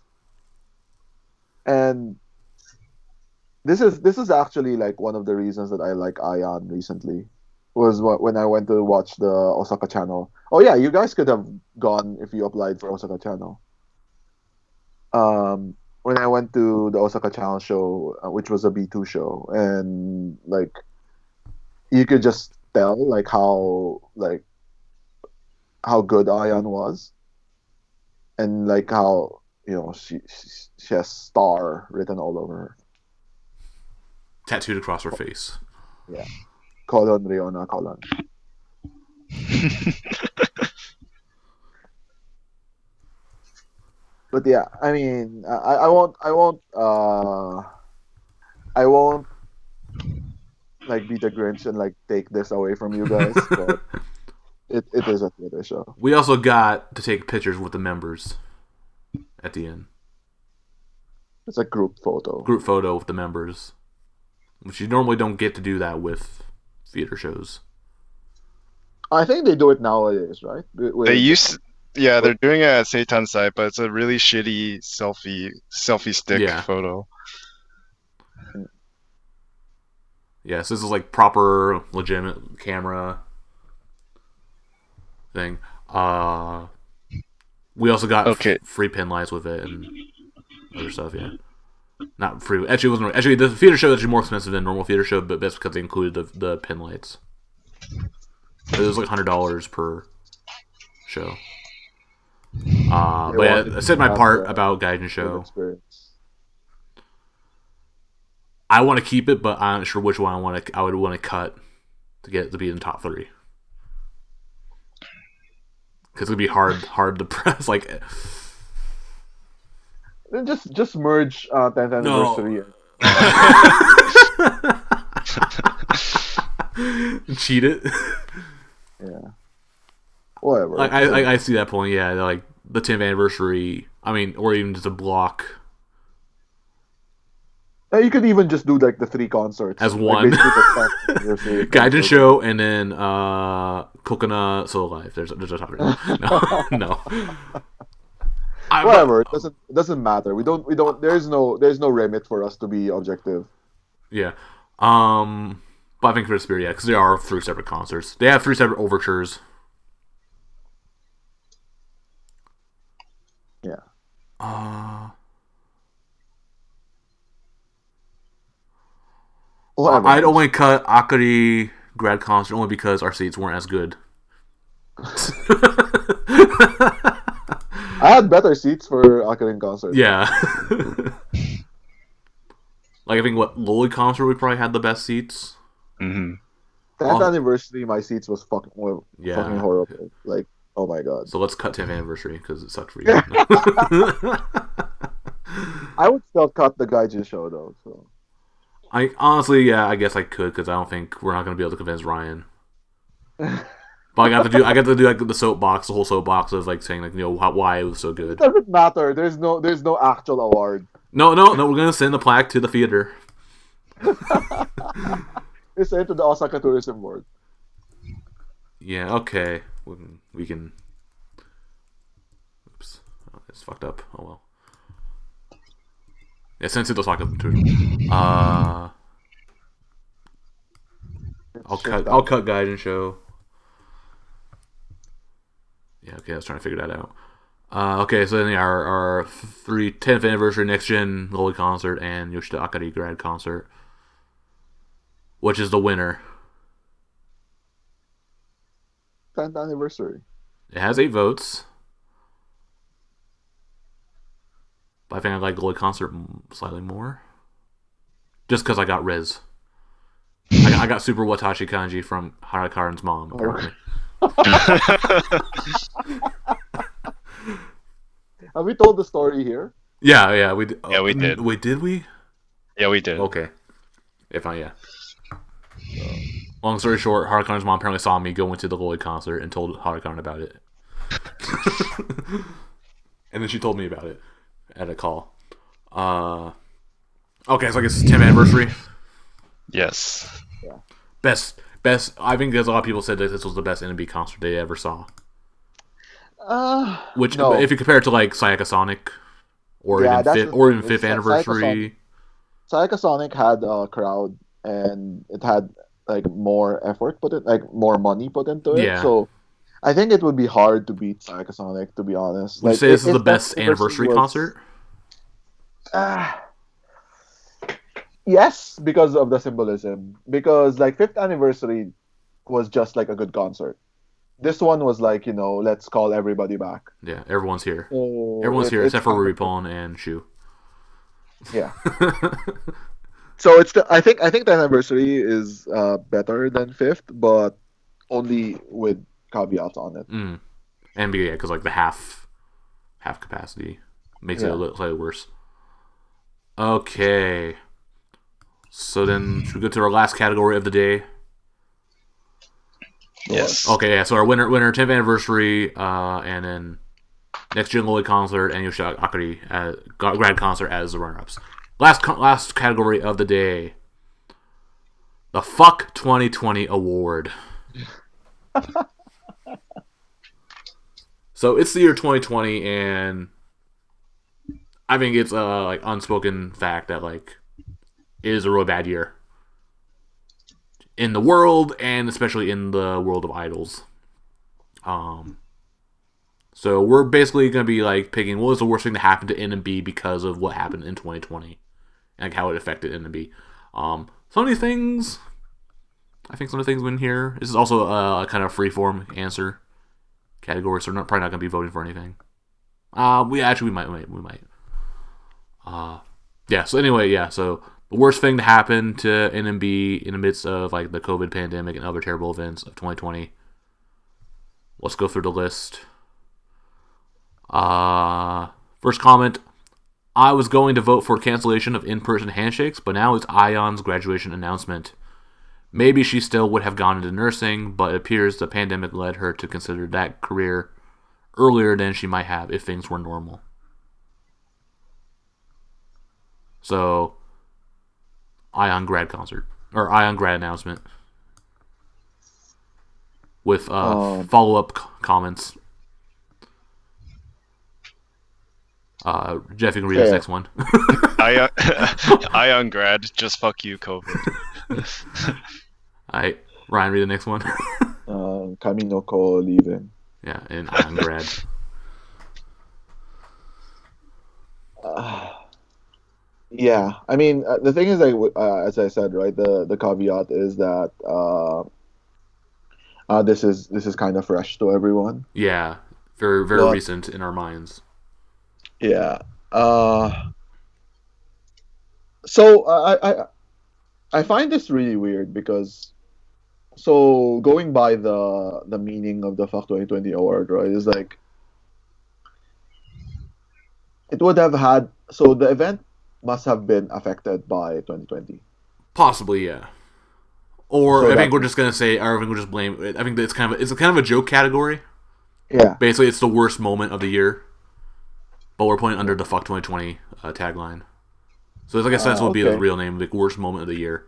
And this is actually like one of the reasons that I like Ion recently was when I went to watch the Osaka channel. Oh yeah, you guys could have gone if you applied for Osaka channel. When I went to the Osaka channel show, which was a B2 show, and like you could just tell how good Ion was, and like how she has star written all over her. tattooed across her face. Yeah, colon Riona colon. But yeah, I mean, I won't like be the Grinch and like take this away from you guys, but it is a theater show. We also got to take pictures with the members at the end. It's a group photo. Group photo with the members, which you normally don't get to do that with theater shows. I think they do it nowadays, right? They used, yeah, they're doing it at Seitan's site, but it's a really shitty selfie stick photo. Yeah, so this is like proper, legitimate camera thing. We also got free pin lights with it and other stuff. Yeah, not free. Actually, it wasn't. Actually, the theater show is actually more expensive than normal theater show, but that's because they included the pin lights. It was like $100 per show. But yeah, I said my part about Gaijin show. I want to keep it, but I'm not sure which one I would want to cut to get it to be in the top 3. Because it'd be hard to press. Like, just merge 10th anniversary. No. Cheat it. Yeah. Whatever. Like I see that point. Yeah, like the 10th anniversary. I mean, or even just a block. You could even just do like the 3 concerts as one. Gaijin show and then Coconut Solo Life. There's a topic. No. Whatever. It doesn't matter. We don't. There's no remit for us to be objective. Yeah. But I think for the spirit, yeah, because there are 3 separate concerts. They have 3 separate overtures. Yeah. I'd only cut Akari grad concert only because our seats weren't as good. I had better seats for Akari concert. Yeah. Like I think Loli concert we probably had the best seats. Mm-hmm. 10th anniversary, my seats was fucking horrible. Like, oh my god. So let's cut 10th anniversary because it sucked for you. I would still cut the Gaijin show though. So. I honestly, I guess I could because I don't think we're not going to be able to convince Ryan. But I got to do like the whole soapbox of like saying like why it was so good. It doesn't matter. There's no actual award. No. We're going to send the plaque to the theater. It's sent to the Osaka Tourism Board. Yeah. Okay. We can. Oops. Oh, it's fucked up. Oh well. Yeah, send it to the Osaka Tourism. I'll cut Gaijin show. Yeah, okay, I was trying to figure that out. Okay, so then our 10th anniversary Next Gen Loli concert and Yoshida Akari grad concert. Which is the winner? 10th anniversary. It has 8 votes. But I think I like Loli concert slightly more. Just because I got Riz. I got Super Watashi Kanji from Harakaran's mom, apparently. Have we told the story here? Yeah, we did. Yeah, we did. Wait, did we? Yeah, we did. Okay. If not, yeah. Long story short, Harakaran's mom apparently saw me go into the Lloyd concert and told Harakaran about it. And then she told me about it at a call. Okay, so I guess 10th anniversary. Yes. Yeah. Best. I think there's a lot of people said that this was the best NMB concert they ever saw. Which, no. if you compare it to like Sayaka Sonic, or Yeah, even that's fifth, the or thing. even fifth Sayaka anniversary. Sayaka Sonic had a crowd, and it had like more effort put in, like more money put into it. Yeah. So I think it would be hard to beat Sayaka Sonic, to be honest. Would you Like, say this is if the that best anniversary concert? Yes, because of the symbolism. Because like 5th anniversary was just like a good concert. This one was like, let's call everybody back. Yeah, everyone's here. So Everyone's here it's except for kind of- Ruripon and Shu. Yeah. So I think the anniversary is better than 5th, but only with caveats on it. And yeah, because like the half capacity makes it a little slightly worse. Okay. So then should we go to our last category of the day? Yes. Okay, yeah. So our winner 10th anniversary, and then Next Gen Lloyd concert and Yoshida Akari grad concert as the runner-ups. Last category of the day. The Fuck 2020 Award. So it's the year 2020, and I think it's like unspoken fact that like it is a really bad year in the world, and especially in the world of idols. So we're basically gonna be like picking what was the worst thing to happen to NMB because of what happened in 2020, and like how it affected NMB. Some of these things, I think some of the things in here. This is also a kind of freeform answer category, so we're probably not gonna be voting for anything. We might. Yeah. So anyway, yeah. So the worst thing to happen to NMB in the midst of like the COVID pandemic and other terrible events of 2020. Let's go through the list. First comment. I was going to vote for cancellation of in-person handshakes, but now it's Ion's graduation announcement. Maybe she still would have gone into nursing, but it appears the pandemic led her to consider that career earlier than she might have if things were normal. So, Ion grad concert, or Ion grad announcement, with follow-up comments. Jeff, you can read this next one. Ion grad, just fuck you, COVID. Alright, Ryan, read the next one. Kaminoko leaving. Yeah, and Ion grad. Yeah, I mean, the thing is, like, as I said, right, the caveat is that this is kind of fresh to everyone. Yeah, very recent in our minds. Yeah. So I find this really weird because, so going by the meaning of the Fuck 2020 award, right, is like it would have had, so the event must have been affected by 2020. Possibly, yeah. Or So I think that- we're just gonna say, or I think we'll just blame. I think it's kind of a joke category. Yeah. Basically, it's the worst moment of the year, but we're putting it under the Fuck 2020 tagline. So I guess that's would be the okay. real name, the worst moment of the year.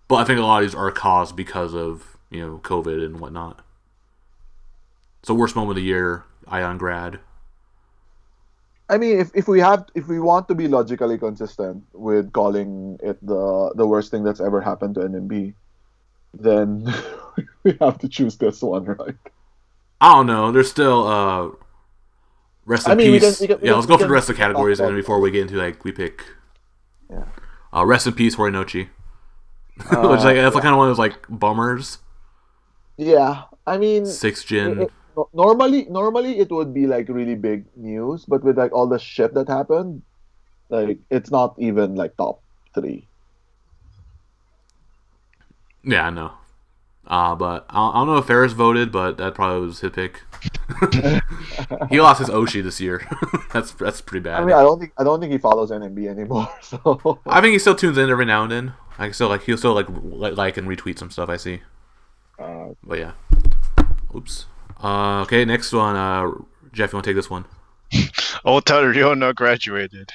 But I think a lot of these are caused because of COVID and whatnot. So worst moment of the year, Ion grad. I mean, if we want to be logically consistent with calling it the worst thing that's ever happened to NMB, then we have to choose this one, right? I don't know. There's still rest in peace. Let's go for the rest of the categories, and before we get into we pick. Yeah. Rest in peace, Horinochi. Which that's kind of one of those bummers. Yeah, I mean, 6 Jin. Normally it would be really big news, but with all the shit that happened, it's not even top 3. Yeah, I know. But I don't know if Ferris voted, but that probably was his pick. He lost his Oshi this year. That's pretty bad. I mean, I don't think he follows NMB anymore. So I think he still tunes in every now and then. He'll still and retweet some stuff I see. But yeah. Oops. Okay, next one. Jeff, you want to take this one? Ota Ryono graduated.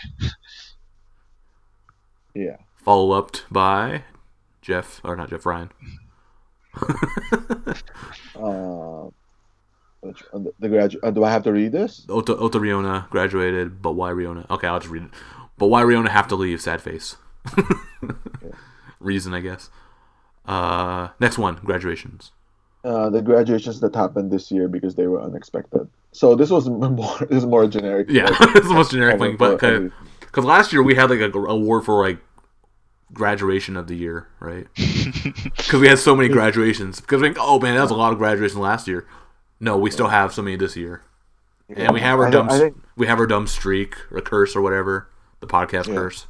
Yeah. Follow up by Jeff, or not Jeff, Ryan. Do I have to read this? Ota Riona graduated, but why Riona? Okay, I'll just read it. But why Riona have to leave? Sad face. Okay. Reason, I guess. Next one, graduations. The graduations that happened this year because they were unexpected. So this was more generic. Yeah, it's the most generic thing. But because last year we had an award for graduation of the year, right? Because we had so many graduations. Because we think, oh man, that was a lot of graduation last year. No, we still have so many this year, and we have our our dumb streak or curse or whatever, the podcast curse.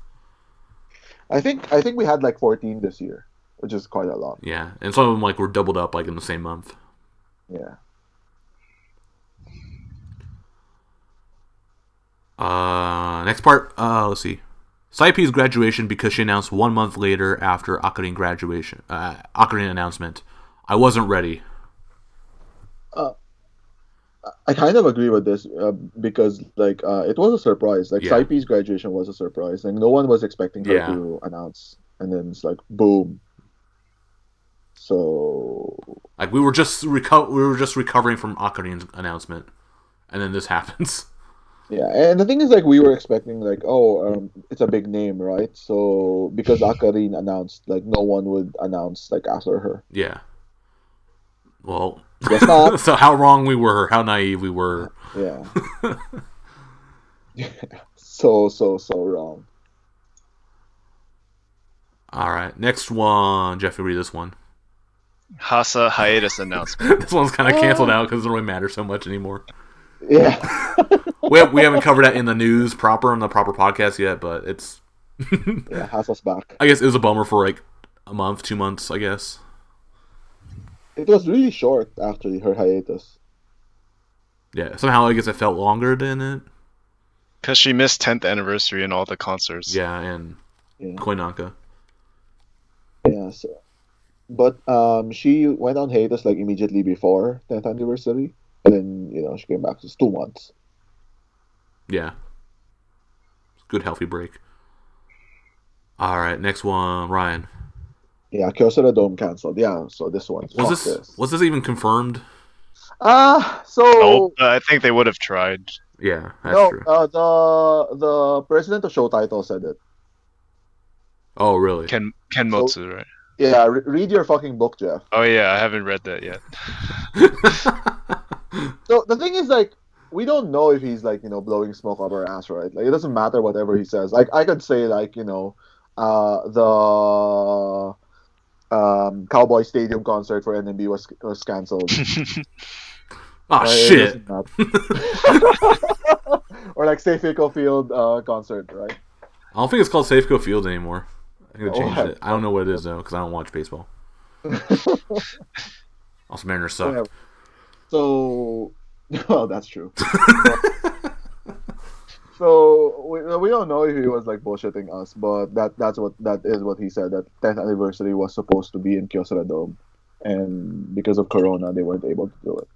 I think we had 14 this year, which is quite a lot. Yeah, and some of them were doubled up in the same month. Yeah. Next part. Let's see. Saipi's graduation because she announced 1 month later after Akarin graduation. Akarin announcement. I wasn't ready. I kind of agree with this because it was a surprise. Saipi's graduation was a surprise. No one was expecting her to announce, and then it's boom. So we were just recovering from Akarin's announcement, and then this happens. Yeah, and the thing is, we were expecting, it's a big name, right? So, because Akarin announced, no one would announce, after her. Yeah. Well, guess not. So how wrong we were, how naive we were. Yeah. So wrong. All right, next one. Jeff, you read this one. Hasa hiatus announcement. This one's kind of canceled out because it doesn't really matter so much anymore. Yeah. we haven't covered that in the news on the proper podcast yet, but it's yeah, Hasa's back. I guess it was a bummer for a month, 2 months, I guess. It was really short, actually, her hiatus. Yeah, somehow I guess it felt longer than it. Because she missed 10th anniversary and all the concerts. Yeah, and Koinanka. Yeah, but she went on hiatus immediately before 10th anniversary. And then, she came back. It's 2 months. Yeah. Good, healthy break. All right, next one, Ryan. Yeah, Kyocera Dome canceled. Yeah, so this one. Was this even confirmed? Nope, I think they would have tried. Yeah, that's true. The president of Show Title said it. Oh, really? Ken Motsu, right? Yeah, read your fucking book, Jeff. Oh yeah, I haven't read that yet. So the thing is, we don't know if he's blowing smoke up our ass, right? It doesn't matter whatever he says. I could say the Cowboy Stadium concert for NMB was canceled. Oh shit! Or Safeco Field concert, right? I don't think it's called Safeco Field anymore. I think they changed it. I don't know what it is though, because I don't watch baseball. Also, Mariners suck. Yeah. So, well, that's true. So we don't know if he was bullshitting us, but that is what he said. That 10th anniversary was supposed to be in Kyocera Dome, and because of Corona, they weren't able to do it.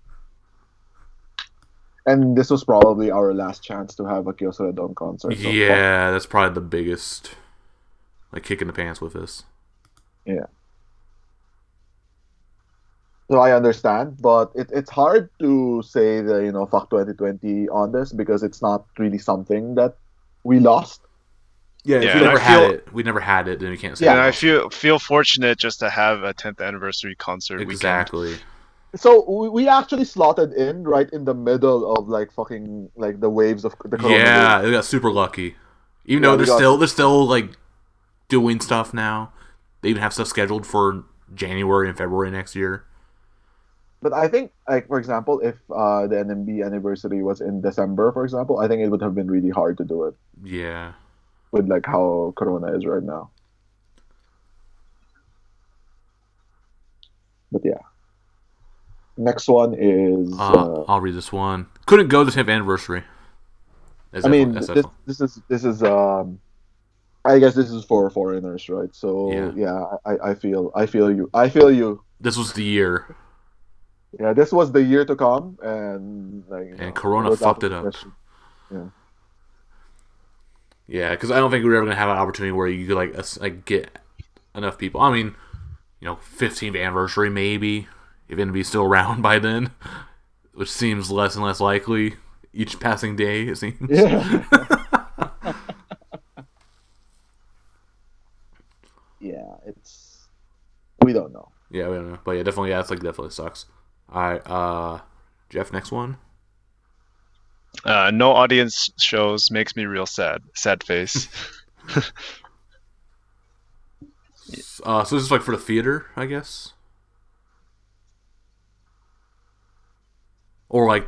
And this was probably our last chance to have a Kyocera Dome concert. So yeah, that's probably the biggest kick in the pants with this. Yeah. So I understand, but it's hard to say the fuck 2020 on this because it's not really something that we lost. Yeah, if we never had it, then we can't say. Yeah, and I feel fortunate just to have a 10th anniversary concert. Exactly. So we actually slotted in right in the middle of like fucking like the waves of the Yeah, coronavirus. they got super lucky. Even Yeah, though we got they're still like doing stuff now. They even have stuff scheduled for January and February next year. But I think, like for example, if the NMB anniversary was in December, for example, I think it would have been really hard to do it Yeah. with like how Corona is right now. But yeah, next one is. I'll read this one. Couldn't go to the 10th anniversary. I mean, That's definitely. this is I guess this is for foreigners, right? So Yeah. yeah, I feel you. This was the year, Yeah, this was the year to come, and like and it Corona was out fucked of it the up. question. Yeah. Yeah, because I don't think we're ever gonna have an opportunity where you could like get enough people. I mean, 15th anniversary maybe, if NB's still around by then, which seems less and less likely each passing day. It seems. Yeah. Yeah, it's we don't know. Yeah, we don't know, but yeah, definitely. Yeah, it's like definitely sucks. All right, Jeff, next one. No audience shows makes me real sad. Sad face. So this is like for the theater, I guess,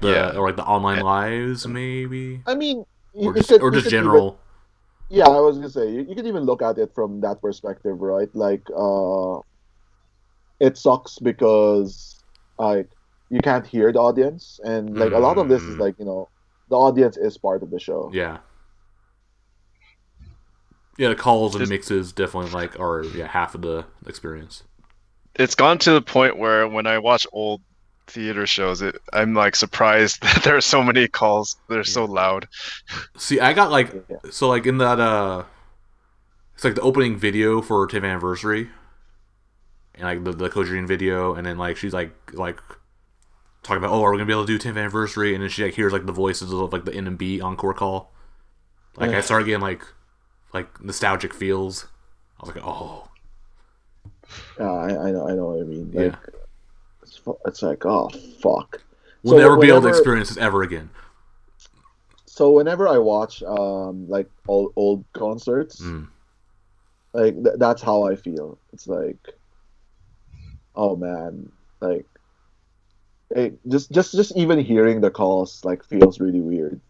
Yeah. or like the online Eh, lives maybe, I mean, or you could or you just could even general. yeah, I was gonna say you could even look at it from that perspective, right? Like, it sucks because like you can't hear the audience, and like a lot of this is Mm, like the audience is part of the show. yeah, yeah. The calls and Just mixes definitely like are half of the experience. it's gone to the point where when I watch old theater shows, I'm like surprised that there are so many calls. They're Yeah. so loud. See, I got like Yeah. so like in that it's like the opening video for 10th anniversary, and like the Kojin video, and then like she's like talking about, oh, are we gonna be able to do 10th anniversary? And then she like hears like the voices of like the NMB encore call. Like I started getting like nostalgic feels. I was like, oh Yeah, I know what I mean. yeah, Like it's like oh fuck. we'll So never be able to experience this ever again. whenever I watch like old concerts, Mm. like that's how I feel. It's like oh man, like just even hearing the calls like feels really weird.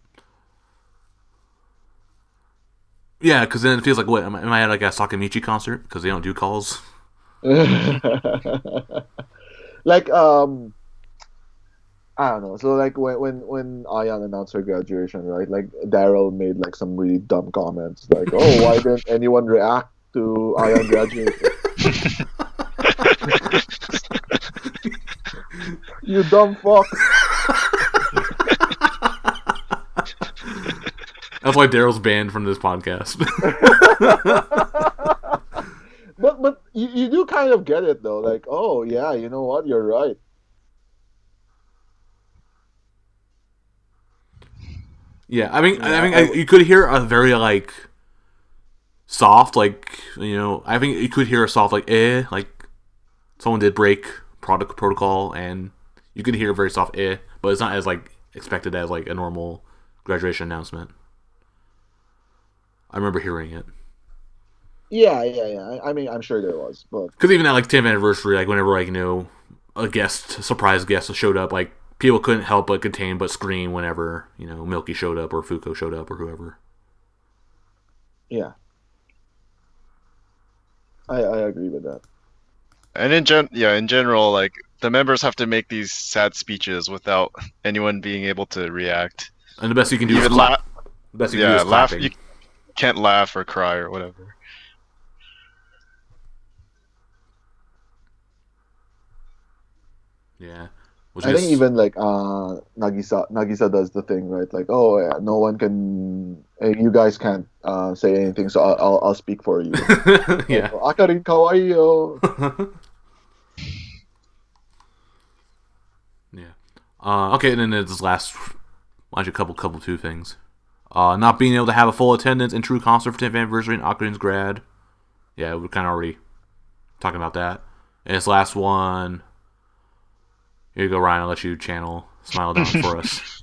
Yeah, because then it feels like what am I at like a Sakamichi concert because they don't do calls. Like I don't know. So like when Ayan announced her graduation, right? Like Daryl made like some really dumb comments, like, "Oh, why didn't anyone react to Ayan graduation? You dumb fuck." That's why Daryl's banned from this podcast. But you do kind of get it though. Like, oh yeah, you know what? You're right. Yeah, I mean, Yeah, you could hear a very like soft, like I think you could hear a soft like someone did break product protocol, and you could hear a very soft but it's not as like expected as like a normal graduation announcement. I remember hearing it yeah. I mean, I'm sure there was, but because even at like 10th anniversary, like whenever like a surprise guest showed up, like people couldn't help but contain but scream whenever Milky showed up or Fuko showed up or whoever. yeah, I agree with that. And in general, like the members have to make these sad speeches without anyone being able to react. And the best you can do is Even clap. laugh, The best you can do yeah, is laugh. clapping. You can't laugh or cry or whatever. Yeah, which I I think guess. even like Nagisa does the thing right like oh yeah no one can you guys can't say anything so I'll speak for you. Yeah. Oh, Akarin kawaii yo. Yeah. Okay, and then there's this last, actually, couple two things. Not being able to have a full attendance and true concert for 10th anniversary in Ocarin's grad. Yeah, we're kind of already talking about that. And this last one, Here you go, Ryan. I'll let you channel Smile Down for us.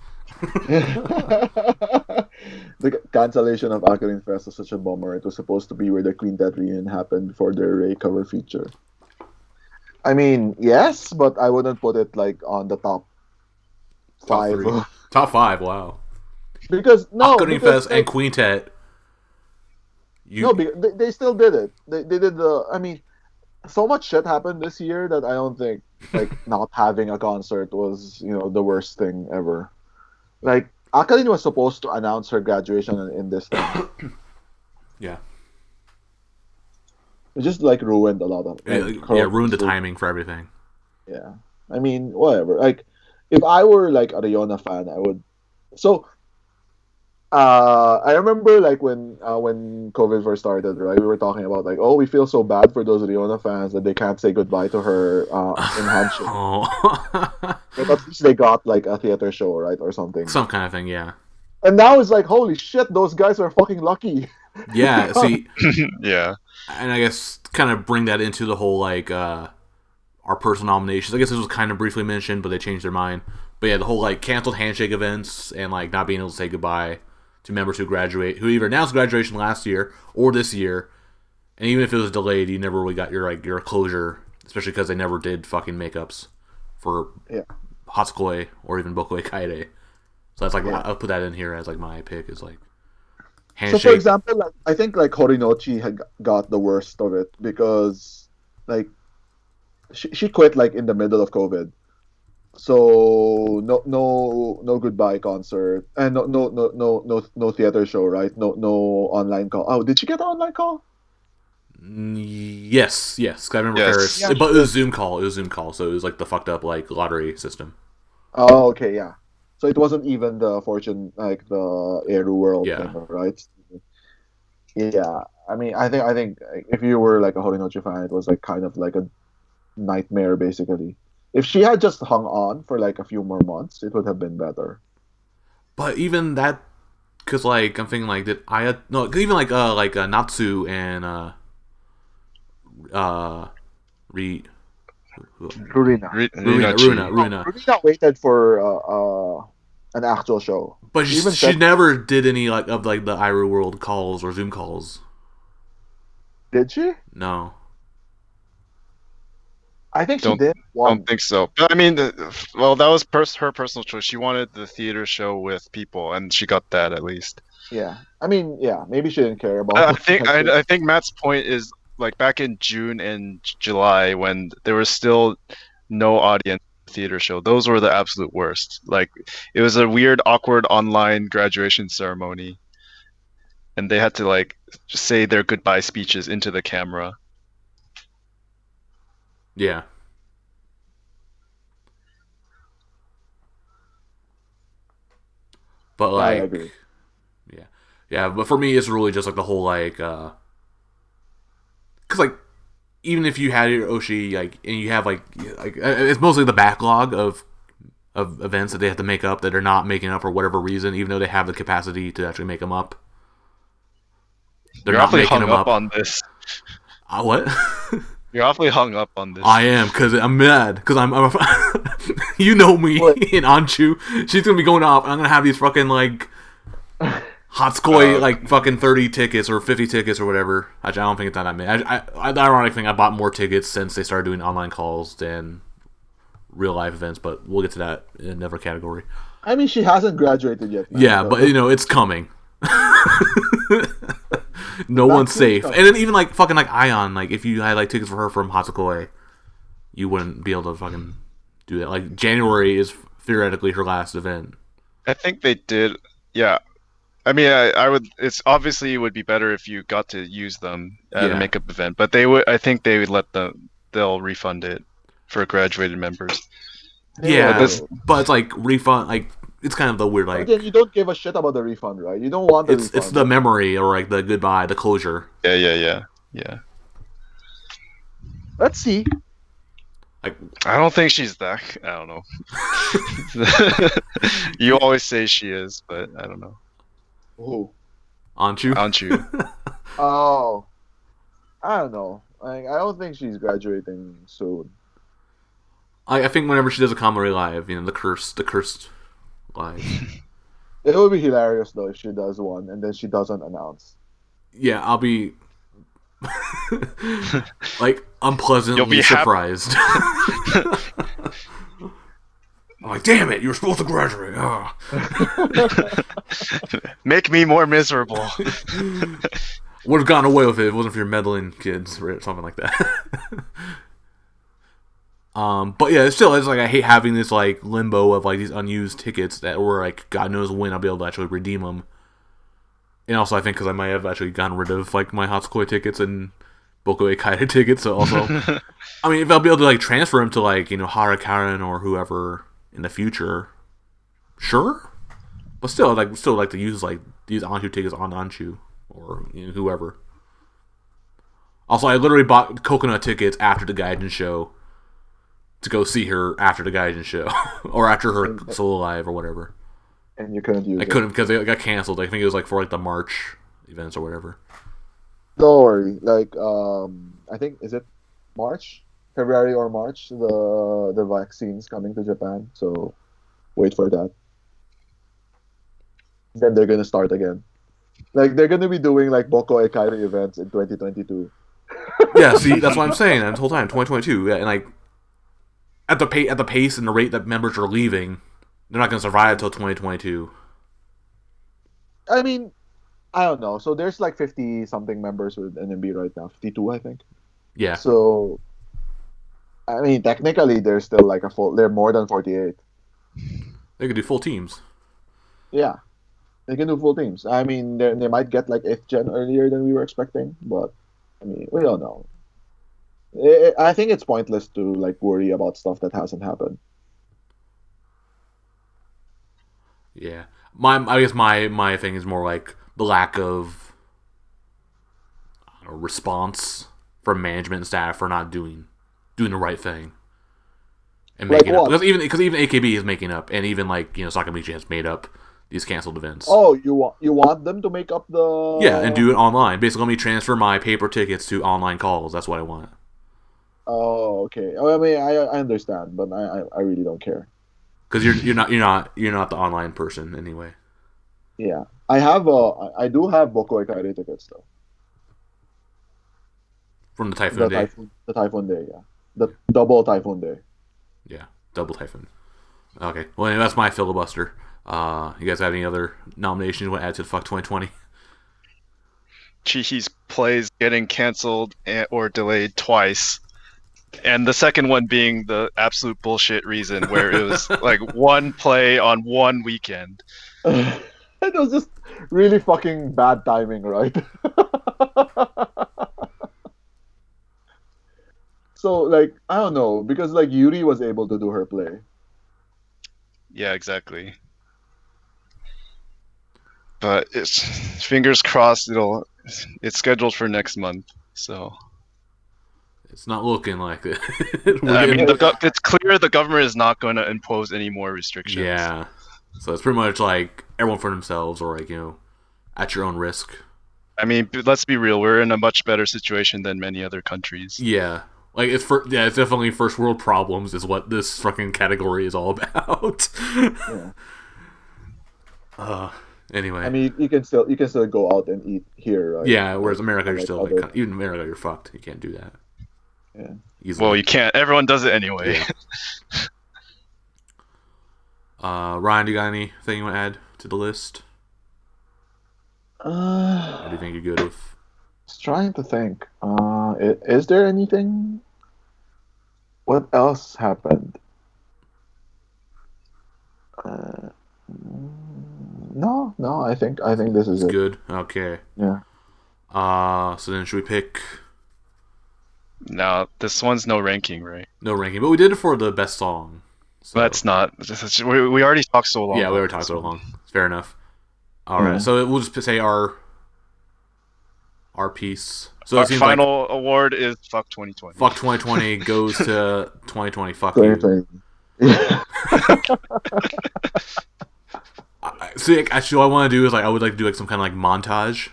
The cancellation of Akarin Fest was such a bummer. It was supposed to be where the Quintet reunion happened for their Ray cover feature. I mean, yes, but I wouldn't put it like on the top Top 5. 3. Top 5, wow. Because Akarin Fest and Quintet. They still did it. They did the. I mean, so much shit happened this year that I don't think like not having a concert was the worst thing ever. Like Akarin was supposed to announce her graduation in this thing. Yeah. It just like ruined a lot of ruined the timing for everything. Yeah. I mean, whatever. Like if I were like a Riona fan, I would. So I remember like when COVID first started, right? We were talking about like, oh, we feel so bad for those Riona fans that they can't say goodbye to her in handshake. But at least they got like a theater show, right, or something. Some kind of thing, yeah. And now it's like, holy shit, those guys are fucking lucky. Yeah, see. Yeah. And I guess kind of bring that into the whole like our personal nominations. I guess this was kind of briefly mentioned, but they changed their mind. But yeah, the whole like canceled handshake events and like not being able to say goodbye to members who either announced graduation last year or this year, and even if it was delayed, you never really got your closure, especially because they never did fucking makeups for Hatsukoi or even Bokoi Kaede. So that's like I'll put that in here as like my pick is like handshake. So for example, like, I think like Horinochi had got the worst of it because like she quit like in the middle of COVID. So no goodbye concert and no theater show, right? No online call. Oh, did she get an online call? Yes. I remember Yes. Paris, Yeah, but it was Zoom call. So it was like the fucked up like lottery system. Oh, okay, yeah. So it wasn't even the Fortune like the Eru World thing, right? Yeah. I mean, I think if you were like a Horinochi fan, it was like kind of like a nightmare basically. If she had just hung on for like a few more months, it would have been better. But even that, because like I'm thinking like even like Natsu and Rurina waited for an actual show. But she never did any like of like the Iru World calls or Zoom calls. Did she? No. I think she did. Don't think so. But I mean, that was her personal choice. She wanted the theater show with people, and she got that at least. Yeah, I mean, yeah, maybe she didn't care about. I think Matt's point is like back in June and July when there was still no audience theater show. Those were the absolute worst. Like it was a weird, awkward online graduation ceremony, and they had to like say their goodbye speeches into the camera. Yeah. But like, I agree. Yeah. But for me, it's really just like the whole like, because like, even if you had your Oshi like, and you have like it's mostly the backlog of events that they have to make up that are not making up for whatever reason, even though they have the capacity to actually make them up. They're not making them up on this. What? You're awfully hung up on this. I am, because I'm mad. Because I'm you know me in Anchu. She's going to be going off, and I'm going to have these fucking, like, Hatsukoi, like, fucking 30 tickets or 50 tickets or whatever. Actually, I don't think it's not that many. The ironic thing, I bought more tickets since they started doing online calls than real-life events, but we'll get to that in another category. I mean, she hasn't graduated yet. Man, yeah, but, it's coming. No one's safe. And then even like fucking like Ion, like if you had like tickets for her from Hatsukoi, you wouldn't be able to fucking do that. Like January is theoretically her last event. I think they did. Yeah. I mean, I would. It's obviously it would be better if you got to use them at a makeup event, but they would. I think they would let them. They'll refund it for graduated members. Yeah, but it's like refund. Like it's kind of the weird like. Again, you don't give a shit about the refund, right? You don't want the refund. It's the memory or like the goodbye, the closure. Yeah. Let's see. Like, I don't think she's that. I don't know. You always say she is, but I don't know. Who? Anchu. Oh, I don't know. Like, I don't think she's graduating soon. I think whenever she does a comedy live, the cursed live. It would be hilarious though if she does one and then she doesn't announce. Yeah, I'll be like unpleasantly surprised. I'm like, damn it, you were supposed to graduate. Oh. Make me more miserable. Would have gotten away with it if it wasn't for your meddling kids or something like that. But yeah, it's like I hate having this like limbo of like these unused tickets that were like God knows when I'll be able to actually redeem them. And also I think because I might have actually gotten rid of like my Hatsukoi tickets and Boko Eikaida tickets, so also I mean if I'll be able to like transfer them to like Harakaren or whoever in the future, sure. But still I'd like to use like these Anshu tickets on Anshu or whoever. Also, I literally bought coconut tickets after the Gaijin show to go see her after the Gaijin show or after her solo live or whatever. And you couldn't use it. I couldn't because they got canceled. I think it was like for like the March events or whatever. Don't worry. Like I think is it March, February or March? The vaccine's coming to Japan, so wait for that. Then they're gonna start again. Like they're gonna be doing like Boko Eikaida events in 2022. Yeah, see, that's what I'm saying. That whole time, 2022, yeah, and like at the pace and the rate that members are leaving, they're not gonna survive until 2022. I mean, I don't know. So there's like 50 something members with NMB right now, 52 I think. Yeah. So I mean, technically they're still like they're more than 48. They could do full teams. Yeah. They can do full teams. I mean, they might get like 8th gen earlier than we were expecting, but I mean, we don't know. I think it's pointless to like worry about stuff that hasn't happened. Yeah, I guess my thing is more like the lack of response from management and staff for not doing the right thing and making up because even AKB is making up, and even like Sakamichi has made up these canceled events. Oh, you want them to make up the... Yeah, and do it online. Basically, let me transfer my paper tickets to online calls. That's what I want. Oh, okay. I mean, I understand, but I really don't care. Because you're not the online person anyway. Yeah, I do have Boko Eikaida tickets though. From the Typhoon Day. The Typhoon Day, yeah. The double Typhoon Day. Yeah, double Typhoon. Okay, well anyway, that's my filibuster. You guys have any other nominations you want to add to the Fuck 2020? Chihi's plays getting canceled or delayed twice. And the second one being the absolute bullshit reason where it was like one play on one weekend. It was just really fucking bad timing, right? So, like, I don't know, because like Yuri was able to do her play. Yeah, exactly. But it's fingers crossed it's scheduled for next month, so it's not looking like it. I mean, it's clear the government is not going to impose any more restrictions. Yeah, so it's pretty much like everyone for themselves, or like at your own risk. I mean, let's be real, we're in a much better situation than many other countries. Yeah. Like it's definitely first world problems is what this fucking category is all about. Yeah. Anyway. I mean, you can still go out and eat here, right? Yeah, whereas America, you're still like, even in America, you're fucked. You can't do that. Yeah. Easily. Well, you can't. Everyone does it anyway. Yeah. Ryan, do you got anything you want to add to the list? What do you think you're good with? Just trying to think. Is there anything? What else happened? No. I think this is it. Good. Okay. Yeah. So then should we pick? No, this one's no ranking, right? No ranking, but we did it for the best song. So. That's not. We already talked so long. Yeah, we already talked so long. Fair enough. All right, so we'll just say our piece. So our final award is Fuck 2020. Fuck 2020 goes to 2020. Fuck 2020. You. See, actually, what I want to do is I would like to do some kind of montage,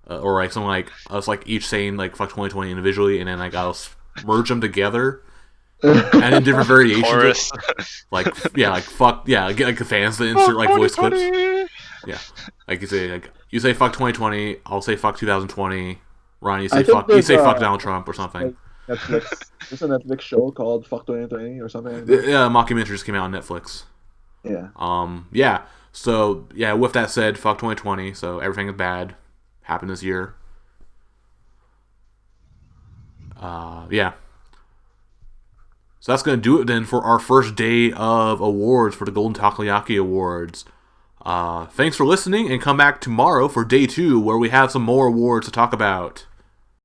or like something like us each saying Fuck 2020 individually, and then I'll merge them together, and in different variations. Chorus. Like fuck, like the fans that insert like voice clips. Yeah, like you say fuck 2020, I'll say fuck 2020. Ron, you say fuck Donald Trump or something. Like Netflix. There's a Netflix show called Fuck 2020 or something like that. Yeah, a mockumentary just came out on Netflix. Yeah. Yeah. So yeah, with that said, fuck 2020. So everything is bad happened this year. Yeah. So that's going to do it then for our first day of awards for the Golden Takoyaki Awards. Thanks for listening, and come back tomorrow for day 2, where we have some more awards to talk about.